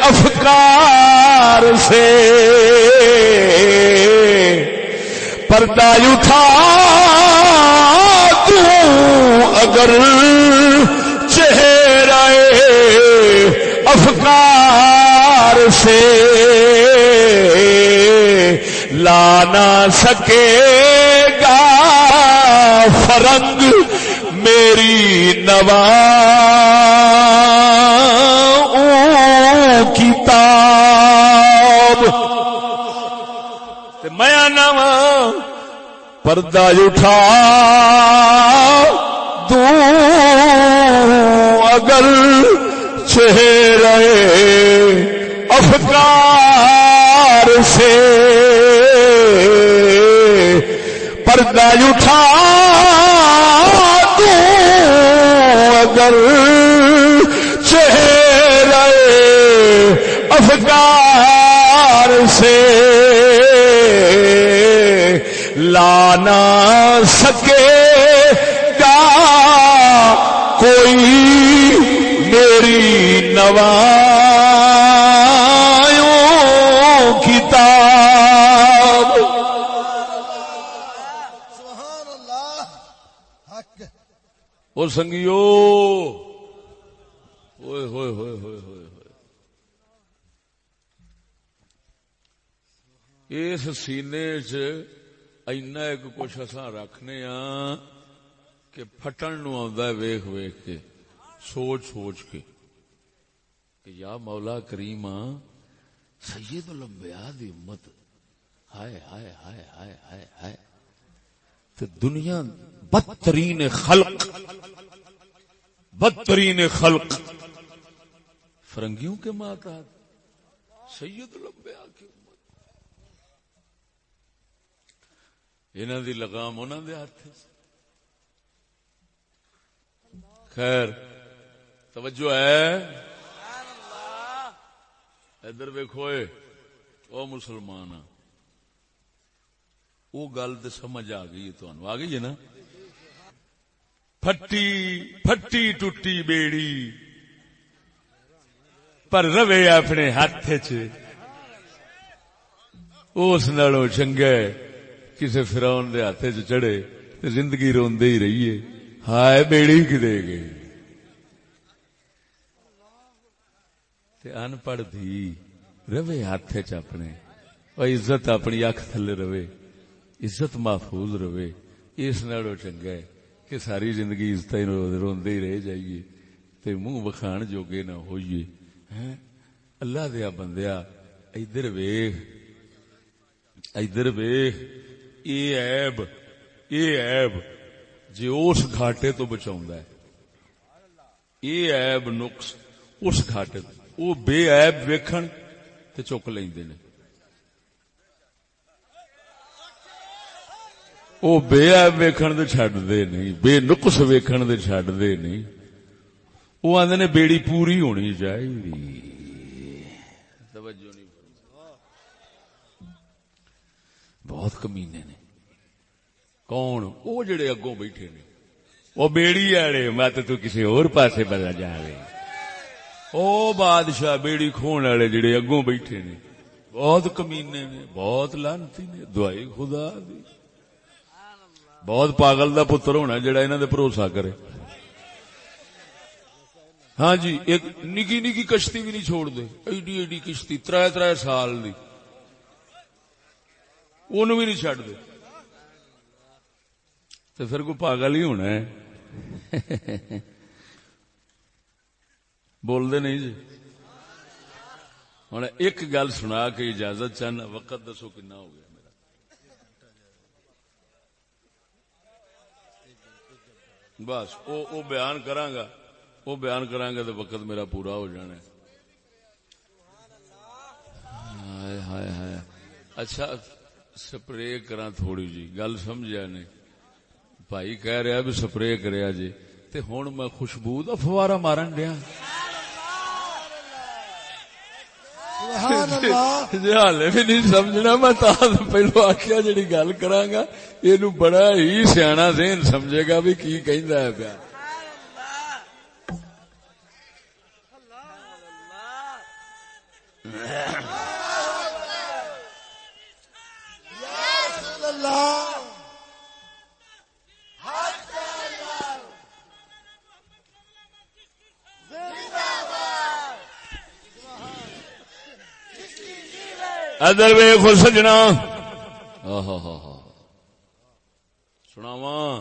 افکار سے، پردہ اٹھا تو اگر چہرہ افکار سے، لا نہ سکے گا فرنگ میری نوا کتاب۔ میں آنا وا پردہ اٹھا دوں اگر چہرہ افکار سے، پردہ اٹھا دوں اگر چہرہ افکار سے، لا نہ سکے گا کوئی میری نوایوں کتاب۔ سبحان اللہ حق۔ او سنگیو، ہوئے ہوئے ہوئے ہوئے ہوئے، اس سینے چ اینا ایک کچھ اساں رکھنے ہاں کہ پھٹن نو آندا ہے ویکھ ویکھ کے، سوچ سوچ کے کہ یا مولا کریم سید الانبیاء دی امت ہائے ہائے ہائے ہائے ہائے ہائے تے دنیا بدترین خلق فرنگیوں کے ماتحت سید الانبیاء کی امت انہاں دی لگام انہاں دے ہاتھ. خیر توجہ ہے ادھر ویکھو او مسلمان وہ گل تو سمجھ آ گئی تمہیں آ گئی ہے نا. پھٹی ٹوٹی بیڑی پر روے اپنے ہاتھ چ اس نالوں چنگا کسے فرعون دے ہاتھ چ چڑھے تے زندگی روندے ہی رہیے ہائے بیڑی کدے گئی. تے ان پڑھ دی روے ہاتھ چ اپنے عزت اپنی اکھ تھلے روے عزت محفوظ رہے اس نالوں چنگا ہے کہ ساری زندگی عزت روندے ہی رہ جائیے تے منہ بخان جوگے نہ ہوئیے. اللہ دیا بندیا ادھر ویخ یہ عیب جی اس گھاٹے تو بچاؤں ہے یہ عیب نقص اس گھاٹے وہ بے عیب ویکھن تے چک لیندے نے. وہ بے عیب ویکھن تے چھڈ دے نہیں بے نقص ویکھن تے چھڈ دے نہیں. وہ آندے نے بیڑی پوری ہونی چاہیے. توجہ نہیں بہت کمینے نے. کون وہ جڑے اگوں بیٹھے نے وہ بیڑی والے مت تو کسی اور پاسے بدل جاوے. او بادشاہ بیڑی کھون والے جڑے اگوں بیٹھے نے بہت کمینے نے بہت لعنتی نے. دعائی خدا دی بہت پاگل دا پتر ہونا جڑا انہاں دے بھروسہ کرے. ہاں جی ایک نکی نکی کشتی بھی نہیں چھوڑ دے ایڈی ایڈی کشتی 3 سال دی اونوں بھی نہیں چھڈ دے تے پھر کوئی پاگل ہی ہونا ہے. بول دے نہیں جی. ہن ایک گل سنا کے اجازت چاہنا. وقت دسو کنا ہو گیا میرا. بس او بیان کراں گا تو وقت میرا پورا ہو جانا ہے. ہائے ہائے ہائے. اچھا سپرے کراں تھوڑی جی گل سمجھا نے. بھائی کہہ رہا بھی سپرے کریا جی تے ہن میں خوشبو دا فوارا مارن دیا. جی ہالے بھی نہیں سمجھنا میں پہلو آخیا جڑی گل کراں گا یہ بڑا ہی سیاح ذہن سمجھے گا بھی کی کہندا ہے پیا. ادھر ویکھو سجنا سناواں.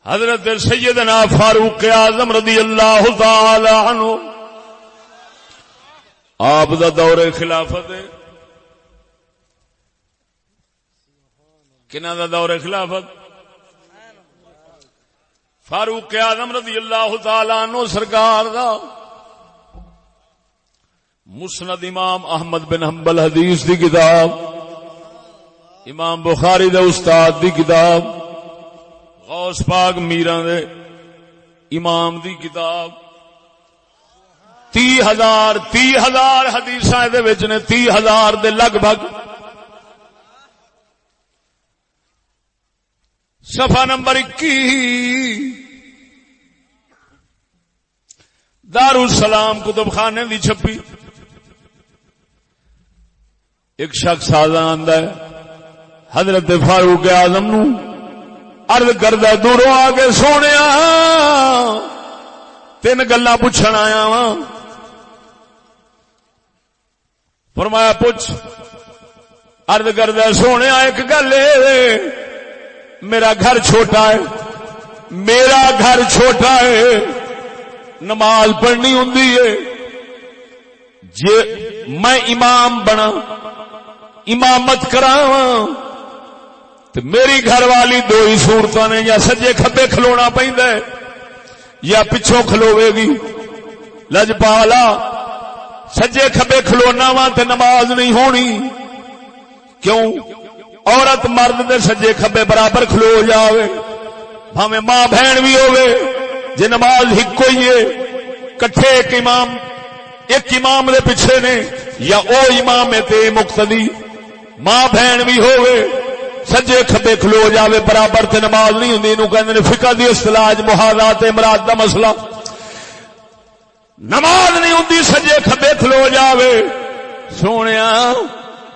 حضرت سیدنا فاروق اعظم رضی اللہ تعالی عنہ آپ دا دور خلافت ہے. کنہ دا دور خلافت؟ فاروق اعظم رضی اللہ تعالی عنہ سرکار دا. مسند امام احمد بن حنبل حدیث دی کتاب، امام بخاری دے استاد دی کتاب، غوث پاک میراں دے امام دی کتاب، 30,000 حدیثاں دے وچ نے، 30,000 دے لگ بھگ. صفحہ نمبر 21 دارالسلام کتب خانے دی چھپی. ایک شخص آندا ہے حضرت فاروق اعظم نو عرض کردا دوروں آ کے سونیا 3 گلاں پوچھن آیا وا. فرمایا پوچھ. عرض کردا سونیا ایک گل اے میرا گھر چھوٹا ہے، میرا گھر چھوٹا ہے، نماز پڑھنی ہوندی ہے، جے میں امام بنا امامت کراواں تو میری گھر والی دو ہی صورتاں نے، یا سجے کھبے کھلونا پیندا ہے یا پچھوں کھلوے گی۔ لجپالا سجے کھبے کھلونا وا تے نماز نہیں ہونی، کیوں؟ عورت مرد دے سجے کھبے برابر کھلو جاوے، بھاویں ماں بہن بھی ہوے، جے نماز ہکو ہی ہے، کٹھے ایک امام دے پیچھے نے، یا او امام تے مقتدی، ماں بہن بھی ہوے سجے کھبے کھلو جاوے برابر تے نماز نہیں ہوندی۔ اینو کہندے نے فقہ دی اصطلاح محاذات امراد دا مسئلہ، نماز نہیں ہوندی سجے کھبے کھلو جاوے۔ سونیا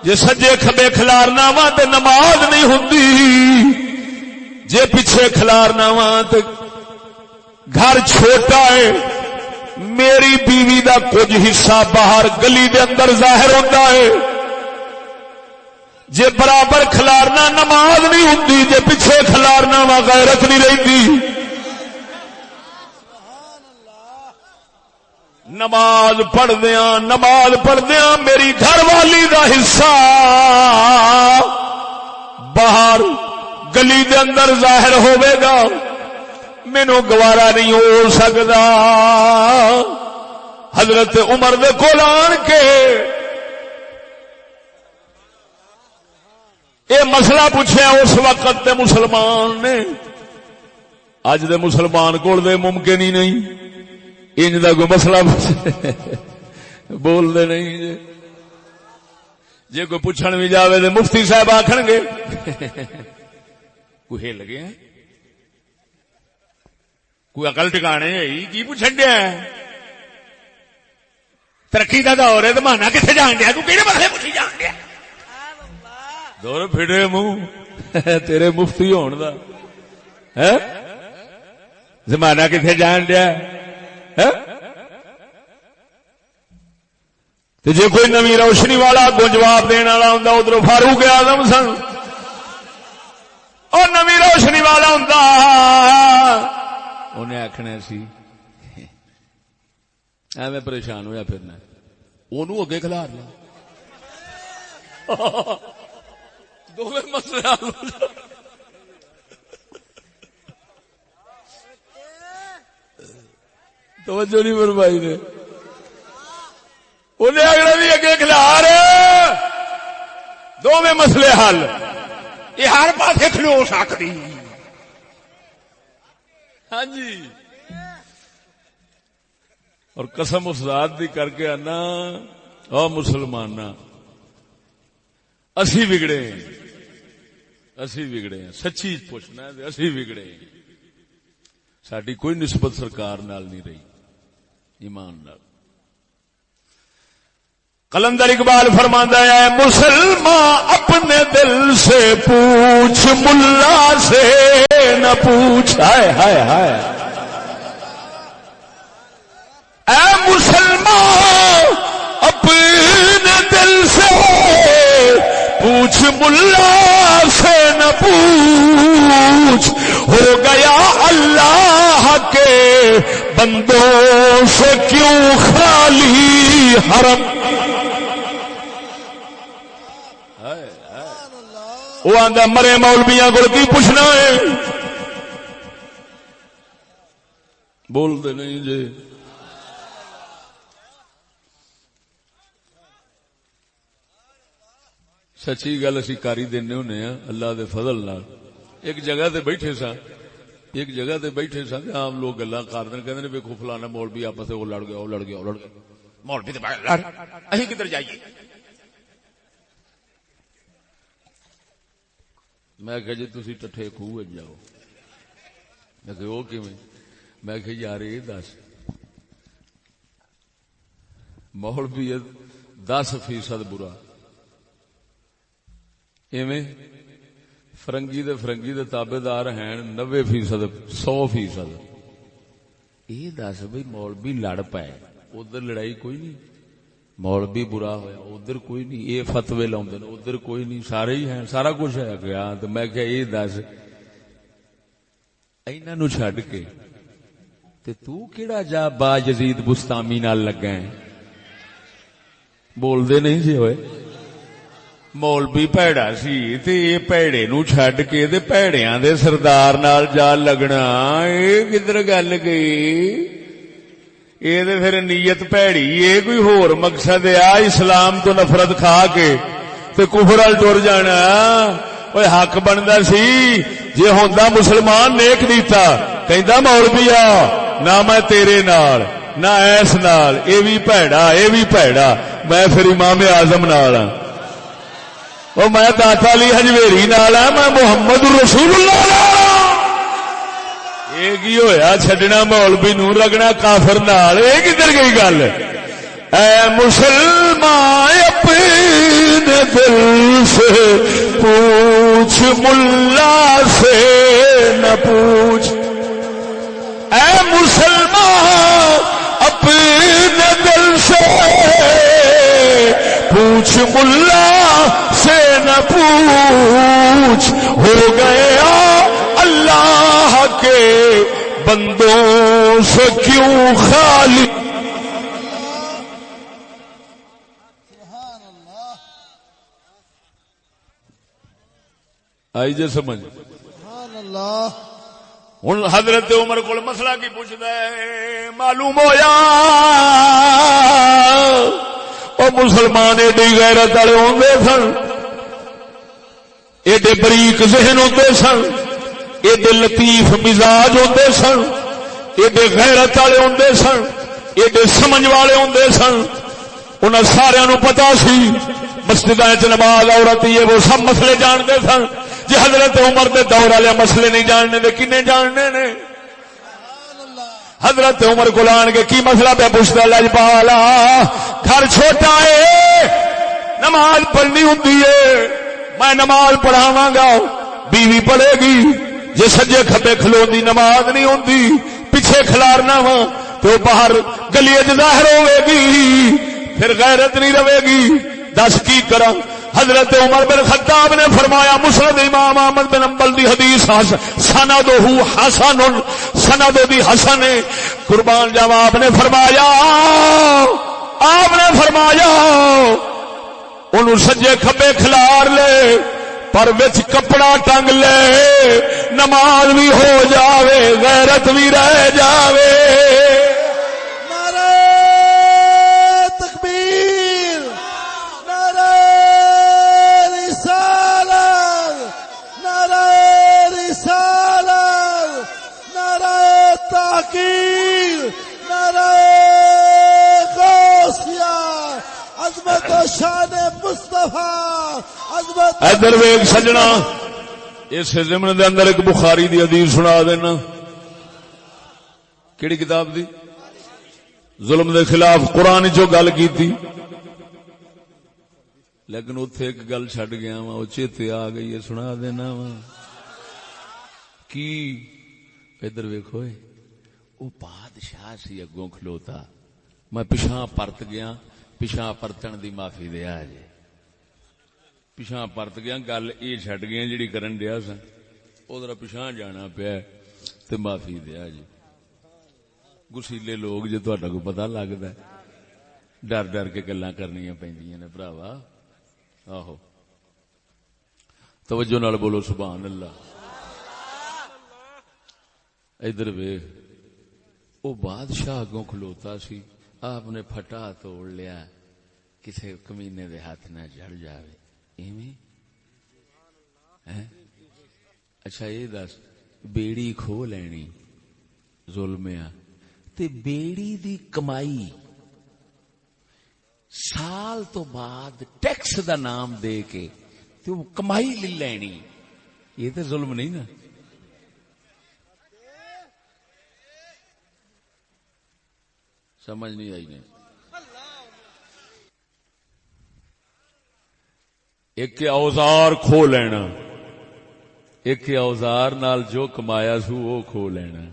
جے سجے کھبے کھلارنا وا تے نماز نہیں ہوندی، جے پیچھے کھلارنا وا تے گھر چھوٹا ہے، میری بیوی دا کچھ حصہ باہر گلی دے اندر ظاہر ہوتا ہے، جے برابر کھلارنا نماز نہیں ہوندی، جے پیچھے کھلارنا وا غیرت نہیں رہندی۔ نماز پڑھدیاں میری گھر والی دا حصہ باہر گلی دے اندر ظاہر ہوے گا، مینوں گوارا نہیں ہو سکدا۔ حضرت عمر دے کول آن کے اے مسئلہ پوچھیا اس وقت دے مسلمان نے، اج دے مسلمان کول دے ممکن ہی نہیں انج دا کوئی مسئلہ بول دے نہیں جے کوئی پوچھن بھی جاوے تے مفتی صاحب آکھن گے کوئی ہل گیا، کوئی عقل ٹکانے ہے کی پوچھن دیا، ترقی دا دور ہے زمانہ کتنے جان دیا، تو کہڑے مسئلے پوچھی جان دیا، دور پھٹے منہ تیرے مفتی ہون دا زمانہ کتنے جان دیا۔ جے کوئی نوی روشنی والا اگوں جواب دینے والا ہوں ادھر فاروق اعظم سن، اور نوی روشنی والا ہوں انہیں آخنا سی ایویں پریشان ہویا پھرنا، انہوں اگے کھلار لیا دونوں مسئلے حل ہو جائے۔ توجہ نہیں فرمائی نے، انہیں اگلے بھی اگے کھلار دونوں مسئلے حل، یہ ہر پاسے کھلو سکتی۔ ہاں جی، اور قسم اس ذات دی کر کے آنا او مسلمان اسی بگڑے ہیں، سچی پوچھنا ہے اسی بگڑے ہیں، ساری کوئی نسبت سرکار نال نہیں رہی ایمان نال۔ قلندر اقبال فرماتا ہے مسلمان اپنے دل سے پوچھ، ملا سے نہ پوچھ، ہائے ہائے ہائے، اے مسلمان اپنے دل سے پوچھ، ملا سے نہ پوچھ، ہو گیا اللہ کے بندوں سے کیوں خالی حرم۔ وہ آندا مرے مولویاں کو کی پوچھنا ہے، بول دے نہیں جی۔ سچی گل اسی کاری دینے ہونے ہیں اللہ دے فضل نال۔ ایک جگہ تے بیٹھے سا عام لوگ گلاں کردے کہندے نے ویکھو فلانا مولوی آپس وچ لڑ گیا مولوی تے لڑ، اسی کدھر جائیے؟ میں کہ جی تسی ٹٹھے خوہ وچ جاؤ، میں کہ او کیویں؟ میں کہ یار یہ دس مولوی 10% برا، ایویں فرنگی دے تابے دار ہیں 90%، 100%۔ یہ دس بھائی مولوی لڑ پائے ادھر لڑائی کوئی نہیں، مولوی برا ہویا ادھر کوئی نہیں، یہ فتوے لاؤندے ادھر کوئی نہیں، سارے ہی ہیں، سارا کچھ ہے گیا۔ تو میں کہ یہ دس انہاں نو چھڈ کے تے تو کیڑا جا با یزید بستامی نال لگا ہے؟ بول دے نہیں جی ہوئے مولوی پیڑا سی تے یہ پیڑے نو چھڈ کے تے پیڑیاں دے سردار نال جا لگنا، اے کدھر گل گئی؟ اے تے پھر نیت پیڑی، اے کوئی ہور مقصد ہے اسلام تو نفرت کھا کے تے کفر ال ٹر جانا۔ اوے حق بندا سی جے ہوندا مسلمان نیک دیتا کہندا مولویا نہ میں تیرے نال نہ ایس نال، اے بھی پیڑا میں پھر امام اعظم نال ہاں، او میں داتا علی حجویری نال ہاں، میں محمد رسول اللہ نال۔ اے کی ہویا چھڈنا مولوی نوں رگنا کافر نال؟ اے کدھر گئی گل؟ اے مسلمان اپنے دل سے پوچھ، ملا سے نہ پوچھ۔ اے مسلمان اپنے دل سے پوچھ، ملا سے نہ پوچھ، ہو گیا اللہ کے بندوں سے کیوں خالی؟ آئی جے سمجھ؟ سبحان اللہ۔ ہن حضرت عمر کو مسئلہ کی پوچھدا ہے، معلوم ہویا او مسلمان ایڈی غیرت والے ہوندے سن، ایڈے بریک ذہن ہوندے سن، ایڈے لطیف مزاج ہوندے سن، ایڈے غیرت والے ہوندے سن، ایڈے سمجھ والے ہوندے سن۔ انہاں سارے نو پتا سی مسجداں وچ نماز عورت یہ وہ سب مسئلے جانتے سن۔ جی حضرت عمر دے دور والے مسئلے نہیں جاننے دے کنے جاننے نے؟ حضرت عمر کو لان کے کی مسئلہ پہ پوچھتا، لجپالا گھر چھوٹا ہے نماز پڑھنی ہوندی ہے، میں نماز پڑھاواں گا، بیوی پڑھے گی، جے سجے کھبے کھلوندی نماز نہیں ہوندی، پیچھے کھلارنا وا تو باہر گلی وچ ظاہر ہوے گی، پھر غیرت نہیں رہے گی، دس کی کراں؟ حضرت عمر بن خطاب نے فرمایا، مسند امام احمد بن حنبل دی حدیث سندہ حسن، سند دی حسن ہے، قربان جاواں آپ نے فرمایا انہوں سجے کھبے کھلار لے پر وچ کپڑا ٹنگ لے، نماز بھی ہو جاوے غیرت بھی رہ جاوے۔ شان مصطفیٰ عظمت۔ ادھر ویکھ سجنا، اس ضمن دے اندر ایک بخاری دی حدیث سنا دینا۔ کیڑی کتاب دی؟ ظلم دے خلاف قرآن چو گل کیتی، لیکن اتھے ایک گل چھڈ گیا وا، او چیتے آ گئی ہے، سنا دینا وا۔ کی؟ ادھر ویکھو، او بادشاہ سی اگوں کھلوتا، میں پیچھے پرت گیا، پیچھا پرتن دی معافی دیا جی، پیچھا پرت گیا، گل یہ چھڈ گیا جیڑی کرن دیا سا، ادھر پیچھا جانا پیا تے معافی دیا جی۔ گسیلے لوگ جے تہاڈا کو پتہ لگدا ہے، ڈر ڈر کے گلاں کرنیاں پیندیاں نے بھراوا۔ آہو توجہ نال بولو سبحان اللہ۔ ادھر ویکھ، او بادشاہ اگوں کھلوتا سی، آپ نے پھٹا توڑ لیا، کسے کمینے دے ہاتھ نہ جڑ جاوے، ایویں؟ اچھا یہ دس، بیڑی کھو لینی ظلمیا تے بیڑی دی کمائی سال تو بعد ٹیکس دا نام دے کے تے وہ کمائی لے لینی، یہ تے ظلم نہیں نا؟ سمجھ نہیں آئی نے؟ ایک اوزار کھو لینا، ایک اوزار نال جو کمایا سو وہ کھو لینا،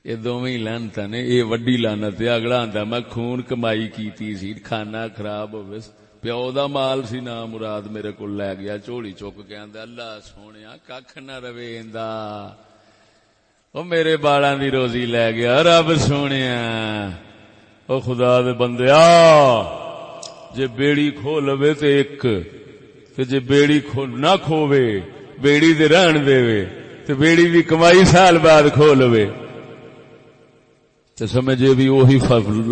یہ دوویں لعنت نے، یہ وڈی لعنت ہے۔ اگلا آندا میں خون کمائی کیتی سی، کھانا خراب ہوے پیو دا مال سی نا مراد میرے کو لے گیا چولی چک کے آندا اللہ سونیا کھ نہ رہے ایندا او میرے بالاں دی روزی لے گیا رب سونیا او خدا دے بندیا جے بیڑی کھو لوے تے ایک تے جے بیڑی کھو نہ کھووے بیڑی دے رہن دے تے بیڑی دی کمائی سال بعد کھو لوے تے سمجھے بھی وہی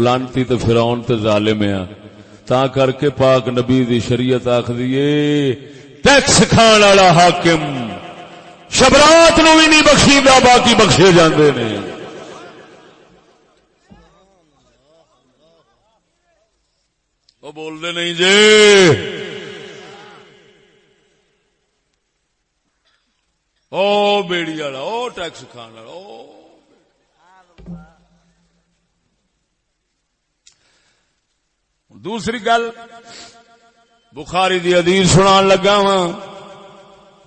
لانتی تے فرعون تے ظالم ہے تا کر کے پاک نبی دی شریعت آکھدی اے ٹیکس کھان والا حاکم شبرات نو بھی نہیں بخشیدا باقی بخشے جاندے نے او بول دے نہیں جی او بیڑی والا او ٹیکس کھان والا او دوسری گل بخاری دی حدیث سنان لگا وا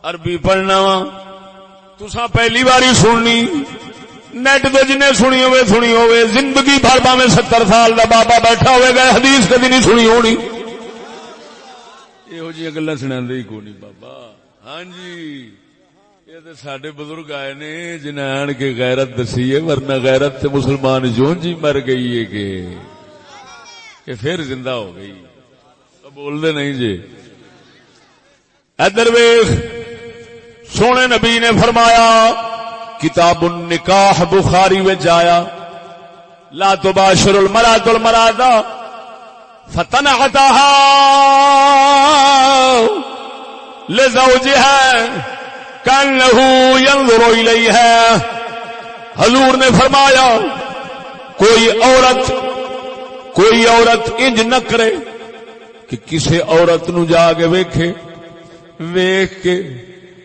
عربی پڑھنا وا تساں پہلی باری سننی نیٹ تے جنے سنی ہوئے زندگی بھر باویں 70 سال دا بابا بیٹھا ہوئے گا حدیث کدی نہیں سنی ہونی یہو جی گلاں سناندے ہی کوئی نہیں بابا ہاں جی یہ تے ساڈے بزرگ آئے نے جنہاں آن کے غیرت دسی ہے ورنہ غیرت تے مسلمان جون جی مر گئی ہے کہ پھر زندہ ہو گئی بول دے نہیں جی ادھر ویکھ سونے نبی نے فرمایا کتاب النکاح بخاری وچ آیا لا تباشر المرأة المرأة فتنعتها لزوجها كأنه ينظر إليها حضور نے فرمایا کوئی عورت انج نہ کرے کہ کسی عورت نو جا کے ویکھے ویکھ کے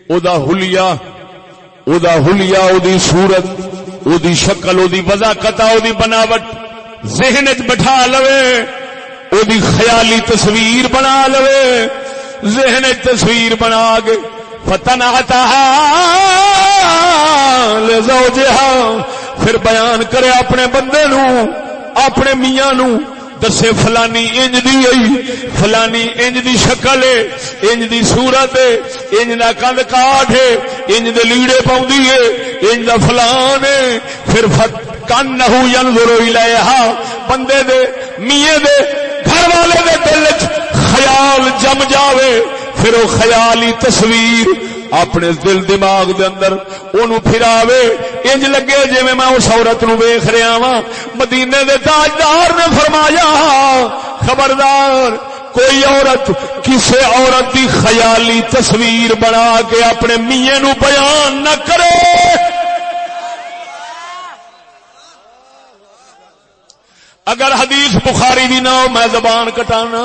او دا حلیہ او دی صورت او دی شکل او دی وضاحت او دی بناوٹ ذہن وچ بٹھا لوے او دی خیالی تصویر بنا لوے ذہن وچ تصویر بنا کے فتنعتها لزوجها پھر بیان کرے اپنے بندے نو اپنے میاں نو دسے فلانی انج دی آئی فلانی انج دی شکل ہے انج دی صورت ہے انج دا کند کاٹ ہے انج دے لیڑے پاؤندی ہے انج دا فلان ہے پھر کانہ ینظر الیہا بندے دے میاں دے گھر والے دے دل وچ خیال جم جاوے پھر وہ خیالی تصویر اپنے دل دماغ دے اندر اونوں پھراوے انج لگے جویں میں اس عورت نو ویکھ رہا ہاں مدینے دے تاجدار نے فرمایا خبردار کوئی عورت کسی عورت دی خیالی تصویر بنا کے اپنے میاں نو بیان نہ کرے اگر حدیث بخاری دی نہ ہو میں زبان کٹانا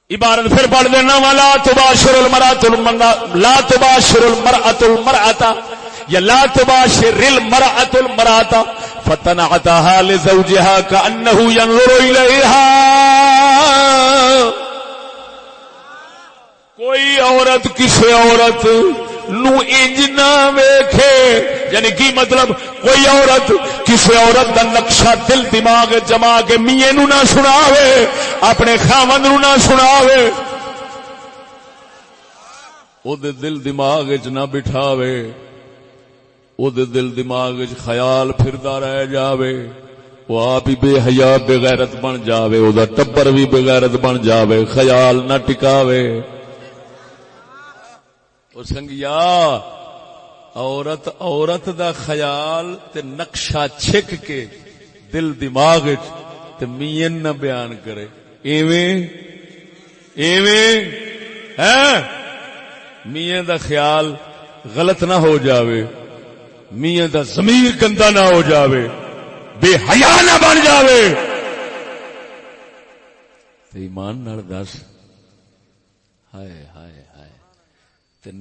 عبارت پھر پڑھ دینا لا تباشر المرأة المرأة یا لا تباشر المرأة المرأة فتنعتها لزوجها كأنه ينظر إليها کوئی عورت کسی عورت نو انج نہ ویکھے یعنی کی مطلب کوئی عورت کسی عورت دا نقشہ دل دماغ جما کے میاں نو نہ سناوے اپنے خاوند نو نہ سناوے او دے دل دماغ وچ نہ بٹھاوے او دے دل دماغ وچ خیال پھردا رہ جاوے وہ آپ ہی بے حیا بے غیرت بن جاوے او دا ٹبر بھی بے غیرت بن جاوے خیال نہ ٹکاوے او سنگیا عورت دا خیال تے نقشہ چھک کے دل دماغ تے میاں نہ بیان کرے ایویں میاں دا خیال غلط نہ ہو جاوے میاں دا ضمیر گندا نہ ہو جاوے بے حیا نہ بن جاوے تے ایمان نال دس ہائے ہائے ہائے تے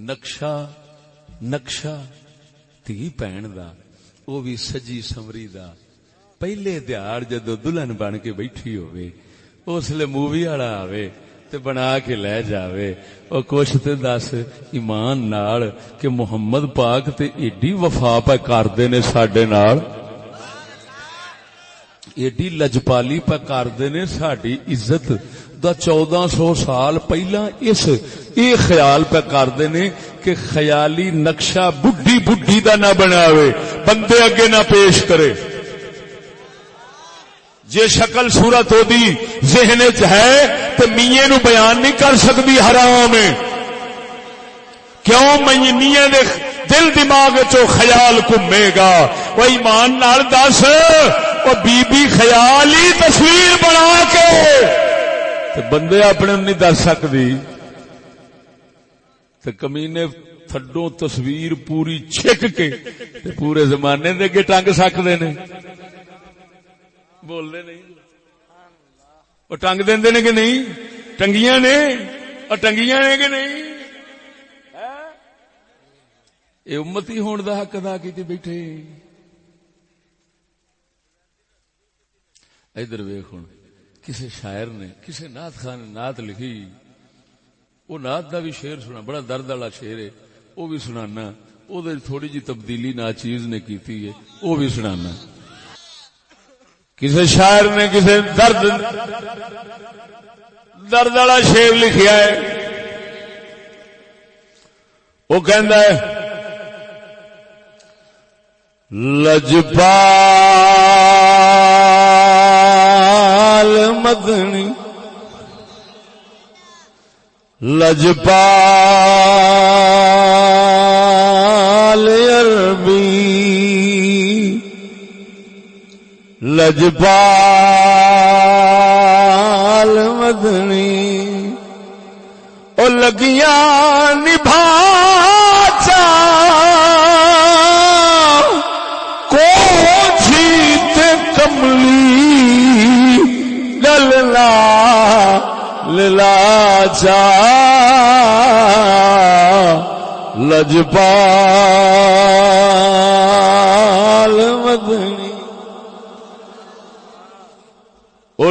نقشہ تھی بہن دا وہ بھی سجی سمری دا پہلے دیہڑ جدو دلہن بن کے بیٹھی ہوئے اس لیے مووی والا آوے تے بنا کے لے جاوے اور کچھ تے دس ایمان نال کہ محمد پاک تے ایڈی وفا پہ کردے نے ساڈے نال ایڈی لجپالی پہ کردے نے ساڈی عزت دا 1400 سال پہلا یہ خیال پہ کردے نے کہ خیالی نقشہ بڈھی بڈھی دا نہ بناوے بندے اگے نہ پیش کرے. جے شکل صورت ہو دی ذہن چ ہے تے میاں نو بیان نہیں کر سکتی حرام ہے. کیوں میاں دے دل دماغ چو خیال گھومے گا. وہ ایمان نال دس وہ بی بی خیالی تصویر بنا کے تے بندے اپنے نہیں دس سکتی تے کمینے تھڈوں تصویر پوری چھک کے تے پورے زمانے دے اگے ٹنگ سکتے نے. بول دے نہیں وہ ٹنگ دیندے نے کہ نہیں؟ ٹنگیاں نے اور ٹنگیاں نے کہ نہیں؟ اے امتی ہون دا حق ادا کیتے بیٹھے. ادھر ویکھ ہن کسے شاعر نے کسے نعت خان نے نعت لکھی وہ نعت دا بھی شعر سنا بڑا درد والا شعر ہے وہ بھی سنانا. او دے تھوڑی جی تبدیلی ناچیز نے کیتی ہے وہ بھی سنانا. کسی شاعر نے کسی درد والا شعر لکھیا ہے. وہ کہندا ہے لجپال مدنی لجپال عربی لجپال مدنی او لگیاں نبھا کو جیت کملی گلنا للا چا لجپال مدنی او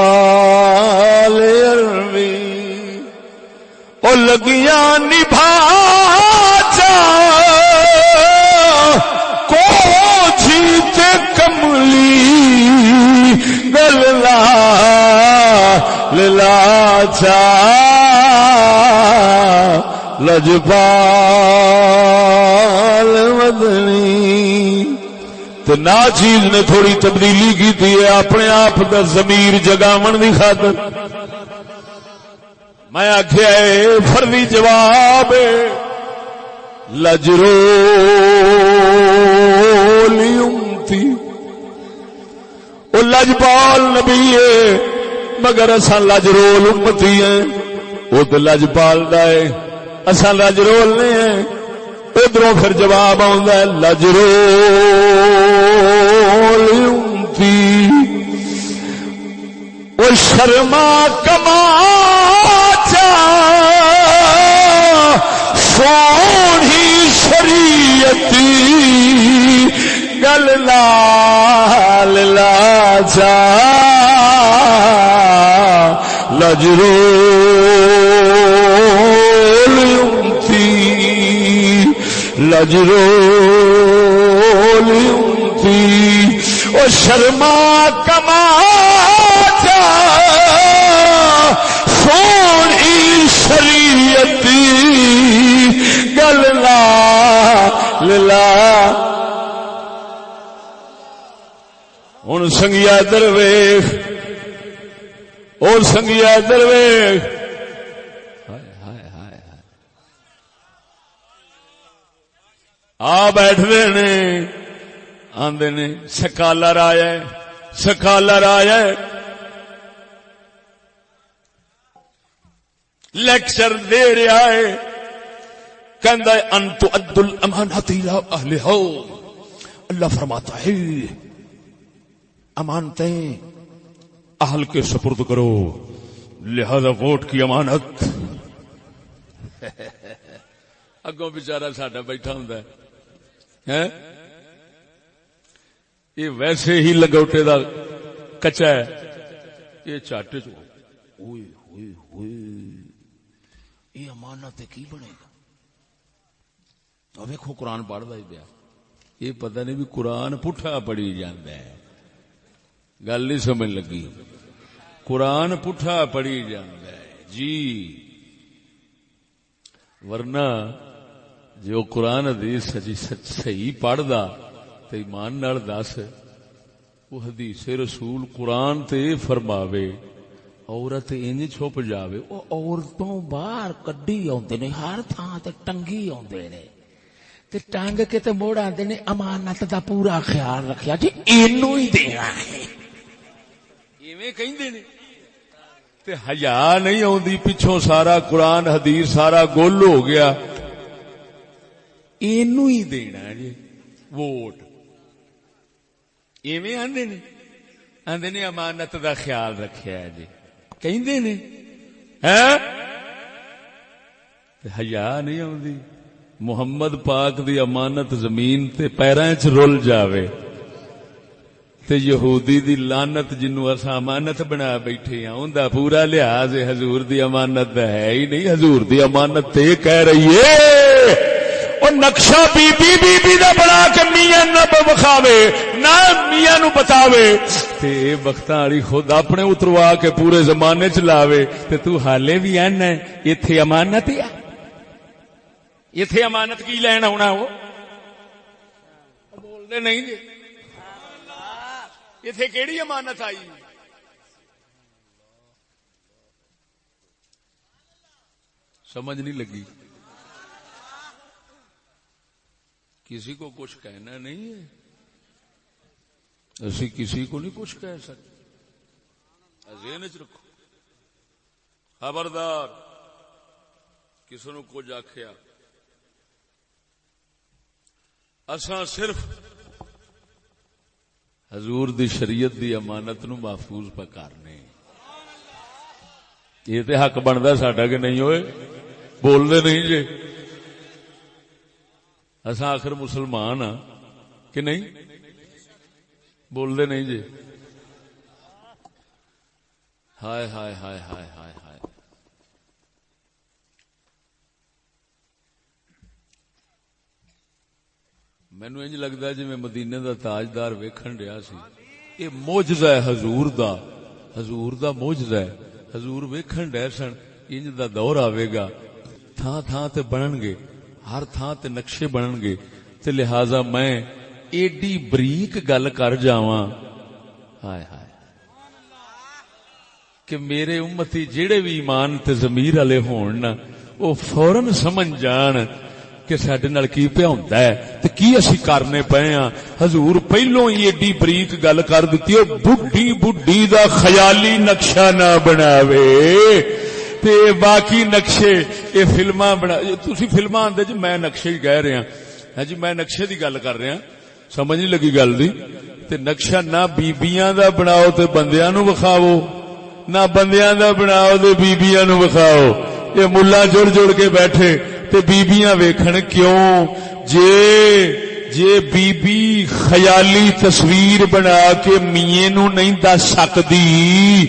لجپال عربی او لگیاں نبھا کو جیت کملی گللا للا چا لجپال مدنی. تو نا چیز نے تھوڑی تبدیلی کی تھی اپنے آپ کا ضمیر جگاون دی خاطر. میں آخیا فرضی جواب لجرو امتی وہ لجپال نبی ہے مگر اساں لجرول امتی ہیں. وہ تو لجپال دا ہے اساں لجرول نہیں ہیں. ادھروں پھر جواب آندا ہے لجرول امتی وہ شرما کما چا سونی شریعتی گل لال لا چا لجرول امتی لجرول امتی او شرما کما چا سونی شریعتی گل لا. ہن سنگیا درویش اور سنگیا درویش آ بیٹھتے نے آندے نے سکالر آیا سکالر آیا لیکچر دے رہا ہے کہندا ہے ان تؤدوا الامانات الى اهلها. اللہ فرماتا ہے امانتیں اہل کے سپرد کرو لہذا ووٹ کی امانت. اگوں بیچارہ ساڈا بیٹھا ہوندا ہے یہ ویسے ہی لنگوٹے دا کچا ہے یہ چاٹے چ اوئے ہوئے ہوئے یہ امانت کی بنے گا. ویکھو قرآن پڑھدا ہی پیا یہ پتہ نہیں بھی قرآن پٹھا پڑھی جاندا ہے. گل نہیں سمجھ لگی. قرآن پٹھا پڑھی جاندا ہے جی. ورنہ جو قرآن حدیث صحیح پڑھدا تے ایمان نال دس وہ حدیث رسول قرآن تے فرماوے عورت انج چھپ جاوے او عورتوں باہر کڈی آوندے نے ہر تھاں تے ٹنگی آوندے نے تے ٹنگ کے تے موڑ آندے نے امانت دا پورا خیال رکھیا جی اینو ہی دینا ہے ایویں کہندے نے تے حیا نہیں آوندی پچھوں سارا قرآن حدیث سارا گل ہو گیا اینو ہی دینا جی ووٹ ایویں آندے نے امانت دا خیال رکھیا ہے جی کہندے نے حیا نہیں آوندی. محمد پاک دی امانت زمین تے پیراں وچ رل جاوے تے یہودی دی لعنت جنوں اساں امانت بنا بیٹھے ہاں اوندا پورا لحاظ حضور دی امانت دا ہے ہی نہیں. حضور دی امانت تے کہہ رہی ہے او نقشہ بی بی دا بنا کے میاں نہ بخاوے نہ میاں نو بتاوے تے بختاں والی خود اپنے اتروا کے پورے زمانے چ لاوے تے تو حالے بھی این ہے ایتھے امانت ہے. ایتھے امانت کی لین آنا وہ بولدے نہیں جی. ایتھے کیڑی امانت آئی؟ سمجھ نہیں لگی. کسی کو کچھ کہنا نہیں ہے. اسی کسی کو نہیں کچھ کہہ سکتے. ذہن وچ رکھو خبردار کسی نو کچھ آکھیا اساں صرف حضور دی شریعت دی امانت نو محفوظ پہ کرنے. یہ تے حق بندا ساڈا کہ نہیں ہوئے بول دے نہیں جے. اساں آخر مسلمان ہاں کہ نہیں بول دے نہیں جے. ہائے ہائے ہائے ہائے ہائے ہائے. مینوں انج لگدا جی میں مدینے دا تاجدار ویکھن ڈیا سی. یہ معجزہ ہے حضور دا معجزہ ہے. حضور ویکھن ڈے سن انج دا دور آوے گا تھاں تھاں تے بنن گے ہر تھاں تے نقشے بنن گے تے لہذا میں ایڈی بریک گل کر جاواں ہائے ہائے کہ میرے امتی جڑے بھی ایمان تے ضمیر والے ہون نا وہ فوراً سمجھ جان کہ ساڈے نال کی پیا ہوندا ہے تے کی اسی کرنے پئے ہاں. حضور پہلوں ہی ایڈی بریک گل کر دتی او بڈھی دا خیالی نقشہ نہ بناوے تے باقی نقشے اے فلماں بنا. تسی فلماں آندے جی میں نقشے ہی کہہ رہا ہاں جی میں نقشے دی گل کر رہا. سمجھ نہیں لگی گل دی. تے نقشہ نہ بیبییاں دا بناؤ تے بندیاں نو وکھاؤ نہ بندیاں دا بناؤ تے بیبییاں نو وکھاؤ. یہ ملا جڑ کے بیٹھے تے بیبییاں ویکھن کیوں جے بی بی خیالی تصویر بنا کے میاں نو نہیں دس سکدی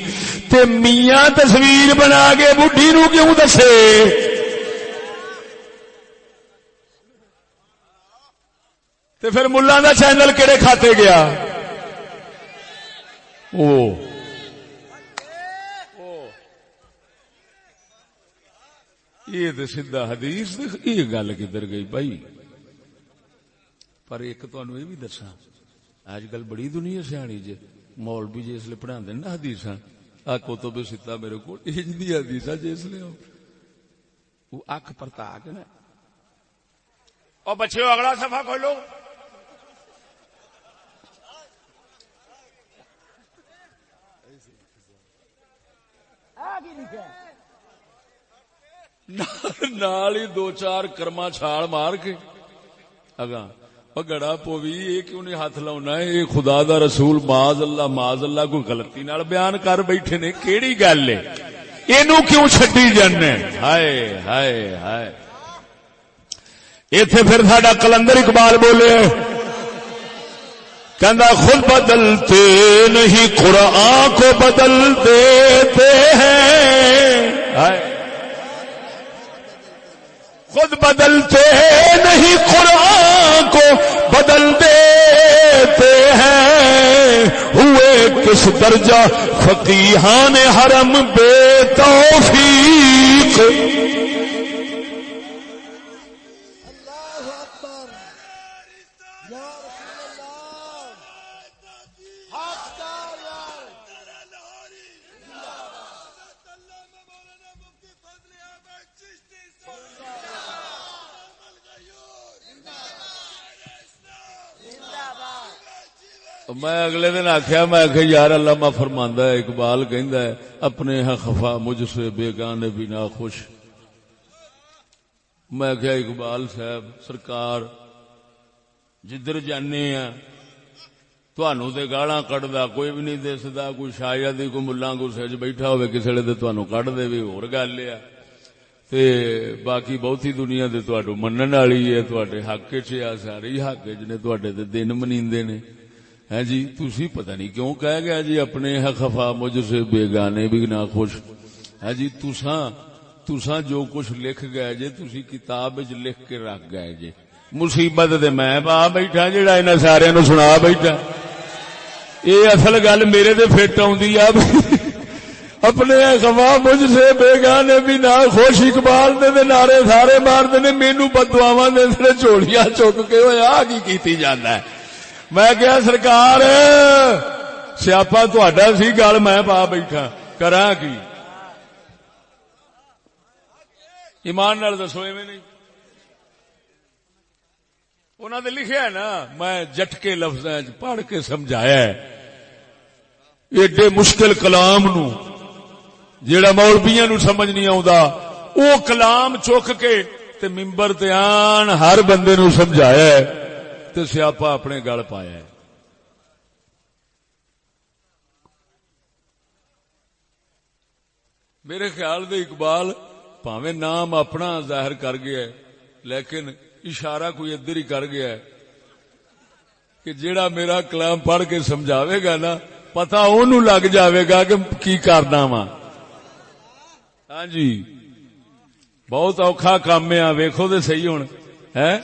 تے میاں تصویر بنا کے بڈھی نو کیوں دسے؟ تے پھر ملہ دا چینل کیڑے کھاتے گیا؟ یہ تو سیدھا حدیث یہ گل کدھر گئی بھائی. پر ایک تمہیں یہ بھی دساں اج کل بڑی دنیا سیاਣੀ جے مولوی جس لے پڑھاندے نا حدیثاں آ کتب ستہ میرے کول انج دی حدیثاں جس لے وہ اکھ پرتا کے نا او بچیو اگلا صفحہ کھولو نال ہی دو چار کرما چھال مار کے اگاں گڑا پوی یہ کیوں نہیں ہاتھ لاؤنا ہے؟ یہ خدا دا رسول معاذ اللہ کوئی غلطی نال بیان کر بیٹھے نے. کیڑی گل ہے اینو کیوں چھڈی جانے؟ ہائے ہائے ہائے. ایتھے پھر ساڈا کلندر اقبال بولے کہندا خود بدلتے نہیں قرآن کو بدل دیتے ہیں. ہائے خود بدلتے نہیں قرآن کو بدل کس درجہ فقیہان حرم بے توفیق. میں اگلے دن آخیا میں یار علامہ فرماندا ہے اقبال کہندا ہے اپنے ہاں خفا مجھ سے بیگانے بھی نہ خوش. میں کہا اقبال صاحب سرکار جدھر جانے ہیں تھانوں تے گالاں کڈدا کوئی بھی نہیں دسدا, کوئی شاید کوئی ملاں گسے وچ بیٹھا ہوے کسے ویلے تے تھانوں کڈ دے وی ہور گل ہے تے باقی بہتی دنیا تے تہاڈو منن والی ہے, تہاڈے حق وچ آ سارے حق وچ نے, تہاڈے تے دن منیندے نے. ہے جی تسی پتہ نہیں کیوں کہہ گیا جی اپنے ہے خفا مجھ سے بیگانے بھی نہ خوش. ہے جی تساں جو کچھ لکھ گئے جے تسی کتاب وچ لکھ کے رکھ گئے جے, مصیبت تے میں پا بیٹھا جڑا انہاں سارے نو سنا بیٹھا. اے اصل گل میرے تے فٹ آوندی آ اپنے خفا مجھ سے بیگانے بھی نہ خوش. اقبال دے نعرے سارے ماردے نے, مینوں بددعاواں دے چوڑیاں چک کے ہوئے آ کی کیتی جاندا ہے. میں کہا سرکار سیاپا تہاڈا سی گل میں پا بیٹھا کراں کی. ایمان نال دسو ایویں نہیں انہاں نے لکھیا ہے نا, میں جٹکے لفظاں وچ پڑھ کے سمجھایا ہے ایڈے مشکل کلام نو جیڑا مولویاں نو سمجھ نہیں آوندا او کلام چک کے تے منبر تے آن ہر بندے نو سمجھایا ہے تے سیاپا اپنے گل پایا ہے. میرے خیال دے اقبال پاویں نام اپنا ظاہر کر گیا ہے لیکن اشارہ کوئی ادھر ہی کر گیا ہے کہ جیڑا میرا کلام پڑھ کے سمجھاوے گا نا پتہ اونوں لگ جاوے گا کہ کی کرنا وا. ہاں جی بہت اوکھا کام ہے, ویکھو تے صحیح ہن ہے.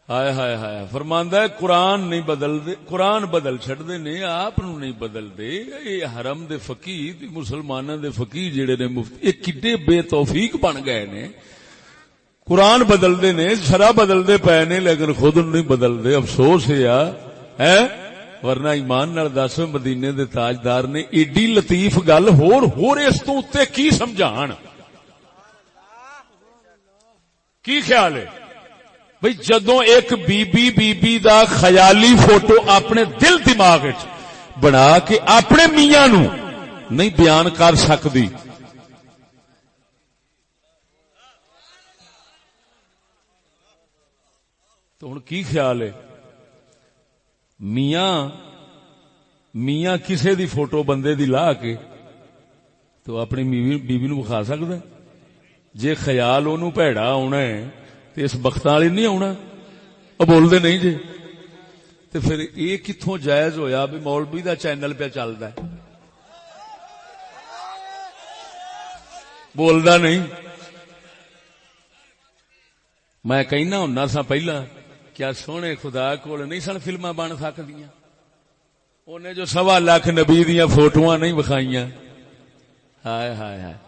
ہائے ہائے ہائے فرماندا ہے قرآن نہیں بدل دے, قرآن بدل چھڈ دے نے آپ نو نہیں بدل دے. اے حرم دے فقیہ مسلماناں دے فقیہ جڑے نے مفتی اے کڈے بے توفیق بن گئے نے. قرآن بدل دے نے, شرع بدل دے پے نے لیکن خود نہیں بدل دے. افسوس ہے ورنہ ایمان نال دس مدینے دے تاجدار نے ایڈی لطیف گل ہور اس تو اتے کی سمجھان. کی خیال ہے بھئی جدوں ایک بی بی دا خیالی فوٹو اپنے دل دماغ وچ بنا کے اپنے میاں نو نہیں بیان کر سکدی تو ہن کی خیال ہے میاں کسے دی فوٹو بندے دی لا کے تو اپنی بیوی نو بخا سکدا ہے؟ جے خیال اونوں بھڑا آنا ہے تے اس بخت والی نہیں آنا, وہ بولدے نہیں جی. تے پھر یہ کتھوں جائز ہویا بھی مولوی دا چینل پہ چلدا ہے بولدا نہیں. میں کہنا ہوندا سا پہلا کیا سونے خدا کول نہیں سن فلماں بن سکدیاں, انہیں جو 1.25 لاکھ نبی دیاں فوٹواں نہیں وکھائیاں. ہائے ہائے ہائے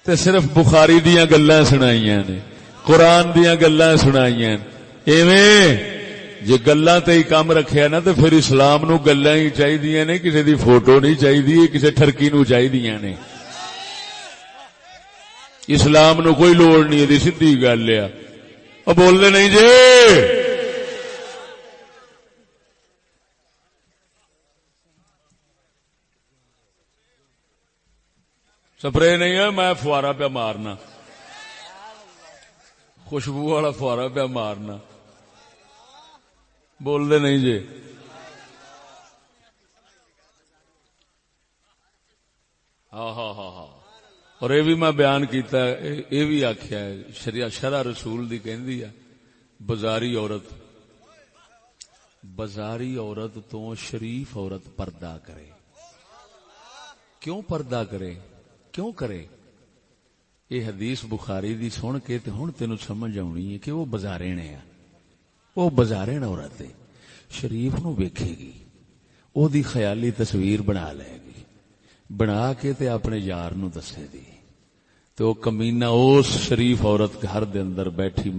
تے صرف بخاری دیاں گلاں سنائیاں نے, قرآن دیاں گلاں سنائیاں. ایویں جے گلاں تے ہی کام رکھیا نا تے پھر اسلام نو گلاں ہی چاہیدیاں نے, کسے دی فوٹو نہیں چاہیدی, کسے ٹھرکی نو چاہیدیاں نے. اسلام نو کوئی لوڑ نہیں دی سیدھی گل ہے. او بول دے نہیں جی. سپرے نہیں ہے میں فوارا پہ مارنا, خوشبو والا فوارا پہ مارنا. بول دے نہیں جی. ہاں ہاں ہاں ہاں اور یہ بھی میں بیان کیتا ہے, یہ بھی آخیا ہے شرع رسول دی کہندی ہے بازاری عورت تو شریف عورت پردہ کرے. کیوں پردہ کرے, کیوں کرے؟ یہ حدیث بخاری دی سن کے تے ہن تینوں سمجھ آونی ہے کہ وہ بازارین ہے, وہ بازارین عورت ہے. شریف نو ویکھے گی, او دی خیالی تصویر بنا لے گی، بنا کے تے اپنے یار نو دسے دی، تو کمینہ اس شریف عورت گھر دے اندر بیٹھی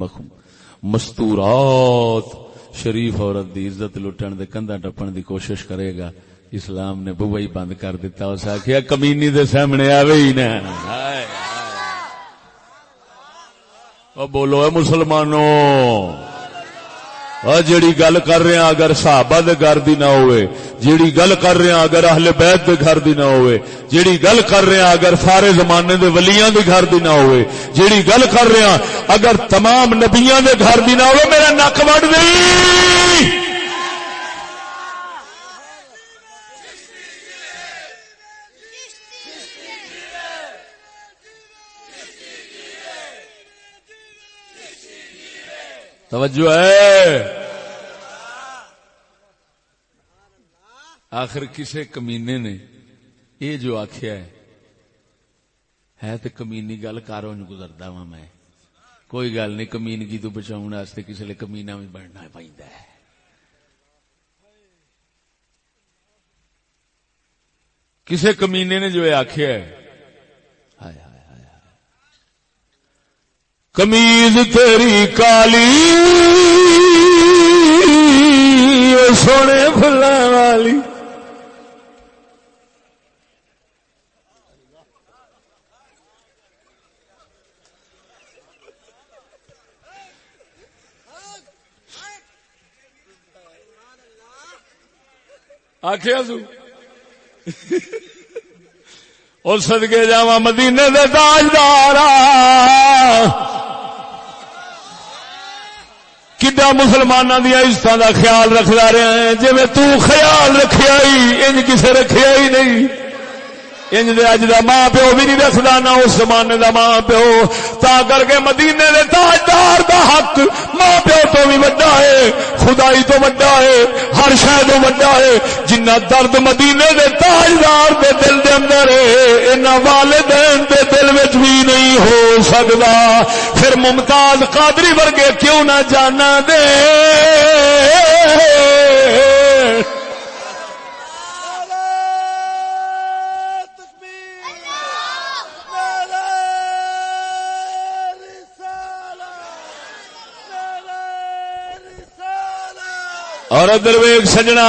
مستورات شریف عورت دی عزت لٹن دے کندا ٹپن دی کوشش کرے گا. اسلام نے بوئی بند کر دیتا، اس آخیا کمینی دے سامنے آوے ہی نہ. بولو اے مسلمانوں، جیڑی گل کر رہے ہیں اگر صحابہ دے گھر دی نہ ہوئے، جیڑی گل کر رہے ہیں اگر اہل بیت دے گھر دی نہ ہوئے، جیڑی گل کر رہے ہیں اگر سارے زمانے دے ولیاں دے گھر دی نہ ہوئے، جیڑی گل کر رہے ہیں اگر تمام نبیاں دے گھر دی نہ ہوئے، میرا نک وڈ دئی. توجہ ہے. آخر کسے کمینے نے یہ جو آخیا ہے تو کمینی گل کاروں گزردا وا میں، کوئی گل نہیں، کمینگی تو بچاؤ واسطے کسی لے کمینا بھی بننا پیندا ہے. کسے کمینے نے جو آخیا ہے، ہائے ہائے ہائے کمیز تیری کالی سونے پھلاں والی، آخیا سو اور صدقے جاواں مدینے دے تاجدار کڈا مسلماناں دی عزتاں دا خیال رکھدا رہیا ہے، جویں تو خیال رکھیا ہی انج کسے رکھیا ہی نہیں. انج دے اج دا ماں پیو بھی نہیں رکھدا، نہ اس زمانے دا ماں پیو. تا کر کے مدینے دے تاجدار دا حق ماں پیو تو بھی وڈا ہے، خدائی تو وڈا ہے، ہر شے تو وڈا ہے. جنہ درد مدینے دے تاجدار دے دل دے اندر ہے، انہاں والدین دے دل وچ بھی نہیں ہو سکدا. پھر ممتاز قادری ورگے کیوں نہ جانا دے. اور ادھر ویکھ سجنا،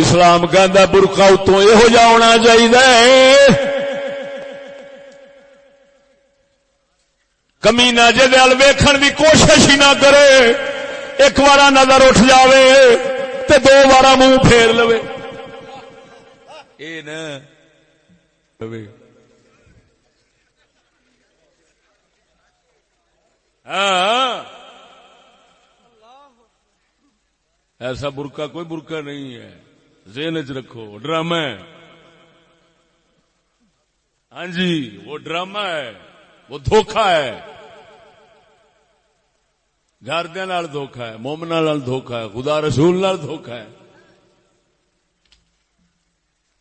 اسلام کہندا برقع اتوں یہو جا ہونا چاہیے. کمینہ جے ال ویکھن دی کوشش ہی نہ کرے، ایک بار نظر اٹھ جاوے تے دو بار منہ پھیر لوے. اے نہ ہاں، ایسا برقع کوئی برقع نہیں ہے، ذہن وچ رکھو. ڈرامہ ہے، ہاں جی وہ ڈرامہ ہے، وہ دھوکھا ہے. گھردیاں نال دھوکھا ہے، مومناں نال دھوکھا ہے، خدا رسول نال دھوکھا ہے.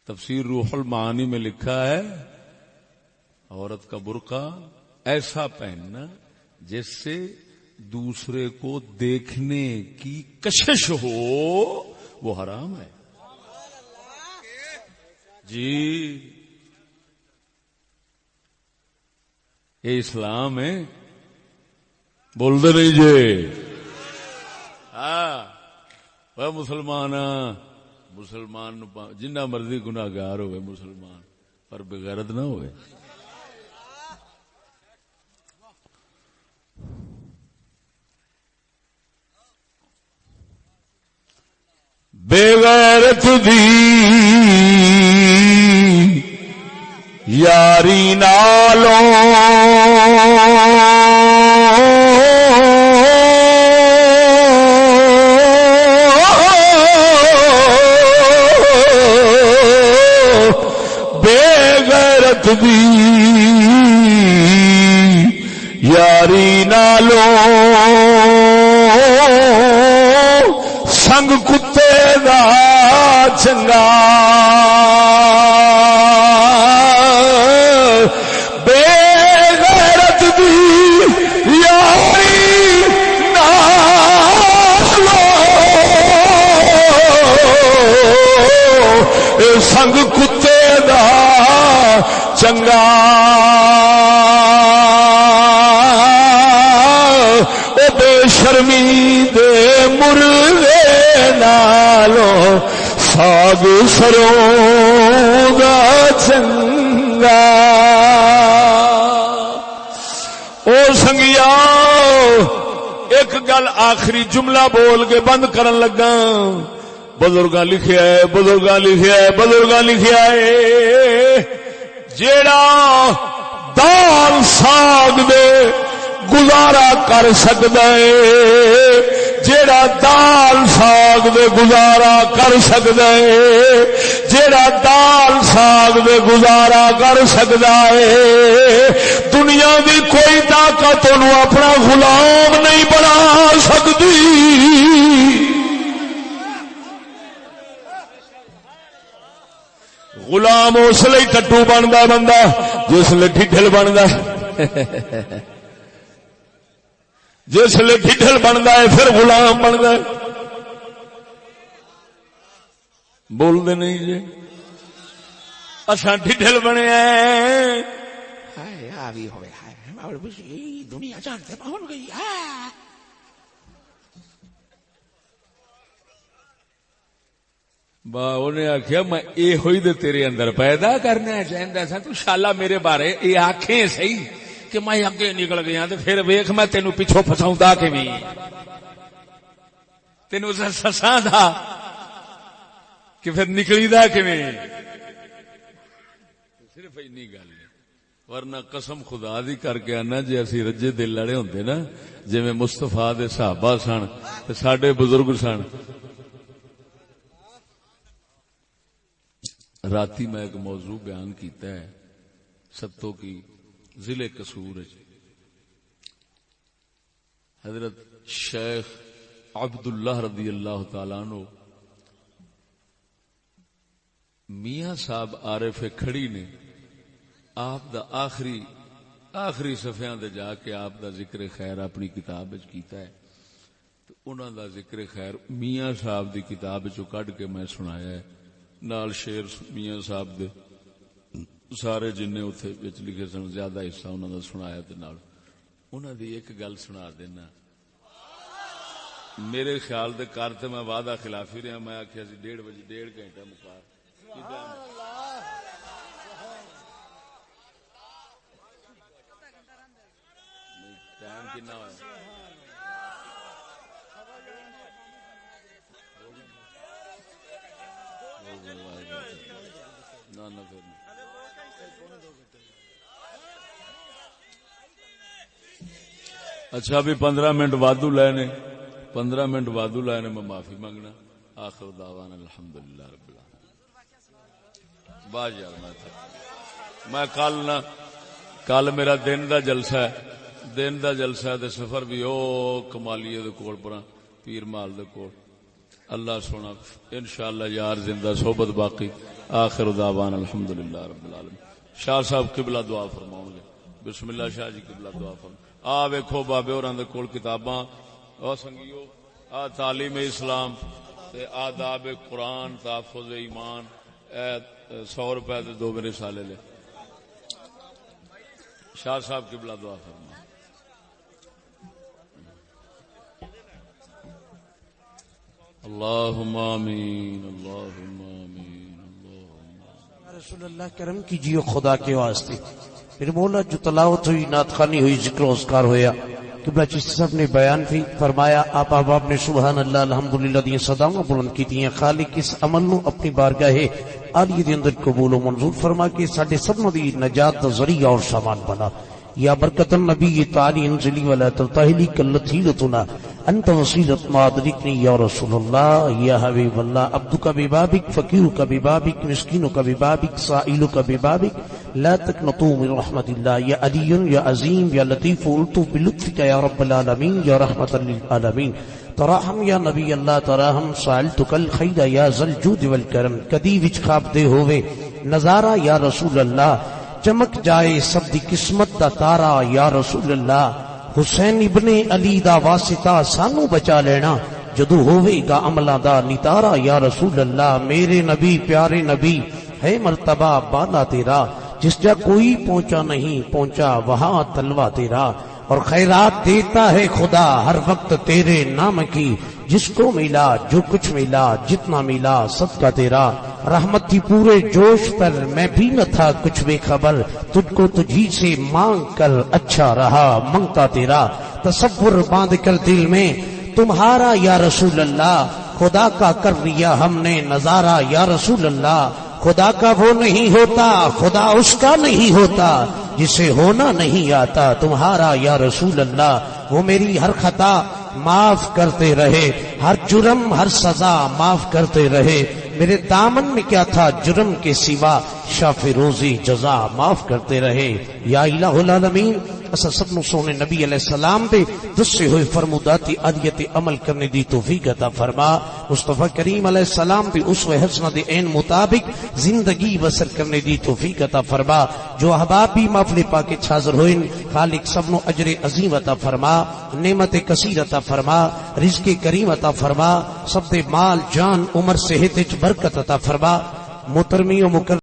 تفسیر روح المعانی میں لکھا ہے عورت کا برقع ایسا پہننا جس سے دوسرے کو دیکھنے کی کشش ہو، وہ حرام ہے. جی یہ اسلام ہے، بول دے نہیں جی. ہاں وہ مسلمان جنہ مرضی گناہگار ہوئے مسلمان، پر بغیرت نہ ہوئے. بے غیرت دی یاری نالوں بے غیرت دی یاری نالوں سنگ کتے دا چنگا. بے غیرت دی یاری نالوں ساگ سروں دا چنگا او سنگیا ایک گل آخری جملہ بول کے بند کرن لگا بزرگاں لکھیا ہے بزرگاں لکھیا ہے جیڑا دال ساگ دے گزارا کر سکدا ہے جیڑا دال ساگ دے گزارا کر سکدا ہے جیڑا دال ساگ دے گزارا کر سکدا ہے دنیا دی کوئی طاقت انہوں اپنا غلام نہیں بنا سکتی غلام اس لیے ٹٹو بنتا بندہ جس لیے ڈھڈل بنتا جس لیے ڈھڈل بنتا ہے پھر غلام بنتا ہے بولتے نہیں جی اساں ڈھڈل بنے دنیا جانتے پہنچ گئی انہیں آخیا میں یہ ہوئی دے تیرے اندر پیدا کرنا چاہتا سا تو شالا میرے بارے یہ آخیں صحیح کہ میں اگے نکل گیا تو پھر ویخ میں تینوں پیچھوں فساؤں کہ تینوں سساں دا کہ پھر نکلی دا کہ صرف اینی گل ورنہ قسم خدا دی کر کے آنا جی اسی رجے دل لڑے ہوندے نا جی میں مصطفیٰ دے صحابہ سن تے ساڈے بزرگ سن راتی میں ایک موضوع بیان کیتا ہے ستوں کی ضلع قصور حضرت شیخ عبداللہ رضی اللہ تعالیٰ عنہ میاں صاحب عارف کھڑی نے آپ دا آخری صفحیاں دے جا کے آپ دا ذکر خیر اپنی کتاب وچ کیتا ہے تو انہاں دا ذکر خیر میاں صاحب دی کتاب وچوں کڈ کے میں سنایا ہے نال شیر میاں صاحب دے سارے جن اتنے وچ لکھے سن زیادہ حصہ انہاں دا سنایا تے نال انہاں دی ایک گل سنا دینا میرے خیال دے کر تے میں وعدہ خلافی رہا میں آخیا سی 1:30 بجے 1.5 گھنٹہ مکار ٹائم کنا ہوا اچھا بھی 15 منٹ وادو لینے 15 منٹ وادو لینے میں معافی مانگنا آخر دعوانا الحمدللہ رب العالمین باج یار میں کل میرا دن دا جلسہ ہے تے سفر بھی او کمالیے دے کول پرا پیر مال دے کول اللہ سونا انشاءاللہ یار زندہ صحبت باقی آخر دعوانا الحمدللہ رب العالمین شاہ صاحب قبلہ دعا فرماؤں گے بسم اللہ شاہ جی قبلہ دعا فرماؤں ویکھو بابے ہوراں دے کول کتاباں او سنگیو تعلیم اسلام تے آداب قرآن تحفظ ایمان 100 روپے دے 2 میرے سالے لے شاہ صاحب قبلہ دعا فرماؤں اللہم آمین اللہم آمین رسول اللہ کرم کیجیے خدا کے واسطے میرے مولا جو تلاوت ہوئی نعت خوانی ہوئی ذکر و اذکار ہویا قبلہ چشتی صاحب نے بیان بھی فرمایا آپ احباب نے سبحان اللہ الحمدللہ دیاں صداواں بلند کیتیاں خالق اس عمل نو اپنی بارگاہ عالی دے اندر قبول و منظور فرما کے ساڈے سبنوں دی نجات دا ذریعہ اور سامان بنا یا برکت النبی تعالی انزلی ولا ترتحلی کلتھیلتنا انت وسیلت ما ادرکنی یا رسول اللہ یا حبیب اللہ عبدک ببابک فقیرک ببابک مسکینک ببابک سائلک ببابک لا تقنطوا من رحمت اللہ یا علی یا عظیم یا لطیف الطف بلطفک یا رب العالمین یا رحمت للعالمین تراہم یا نبی اللہ تراہم سائلتک الخیر یا ذا الجود والکرم کدی وچ خواب دے ہوئے نظارہ یا رسول اللہ چمک جائے سب دی قسمت دا تارا یا رسول اللہ حسین ابن علی دا واسطہ سانو بچا لینا جدو ہوئے گا عملہ دا نتارا یا رسول اللہ میرے نبی پیارے نبی ہے مرتبہ بالا تیرا جس جا کوئی پہنچا نہیں پہنچا وہاں تلوا تیرا اور خیرات دیتا ہے خدا ہر وقت تیرے نام کی جس کو ملا جو کچھ ملا جتنا ملا صدقہ تیرا، رحمت تھی پورے جوش پر میں بھی نہ تھا کچھ بے خبر، تجھ کو تجھی سے مانگ کر اچھا رہا منگتا تیرا، تصور باندھ کر دل میں تمہارا یا رسول اللہ، خدا کا کر لیا ہم نے نظارہ یا رسول اللہ، خدا کا وہ نہیں ہوتا خدا اس کا نہیں ہوتا جسے ہونا نہیں آتا تمہارا یا رسول اللہ، وہ میری ہر خطا معاف کرتے رہے، ہر جرم ہر سزا معاف کرتے رہے، میرے دامن میں کیا تھا جرم کے سوا، شاف روزی جزا معاف کرتے رہے یا الہ العالمین۔ اسا سب نو سونے نبی علیہ السلام دے دسے ہوئے فرموداتی عادیت عمل کرنے دی توفیق عطا فرما، مصطفیٰ کریم علیہ السلام دی اسوہ حسنہ دے عین مطابق زندگی بسر کرنے دی توفیق عطا فرما، جو احباب بھی محفل پاک حاضر ہوئن خالق سب نو اجر عظیم عطا فرما، نعمت کثیر عطا فرما، رزق کریم عطا فرما، سب دے مال جان عمر صحت وچ برکت عطا فرما، محترمی و مکرم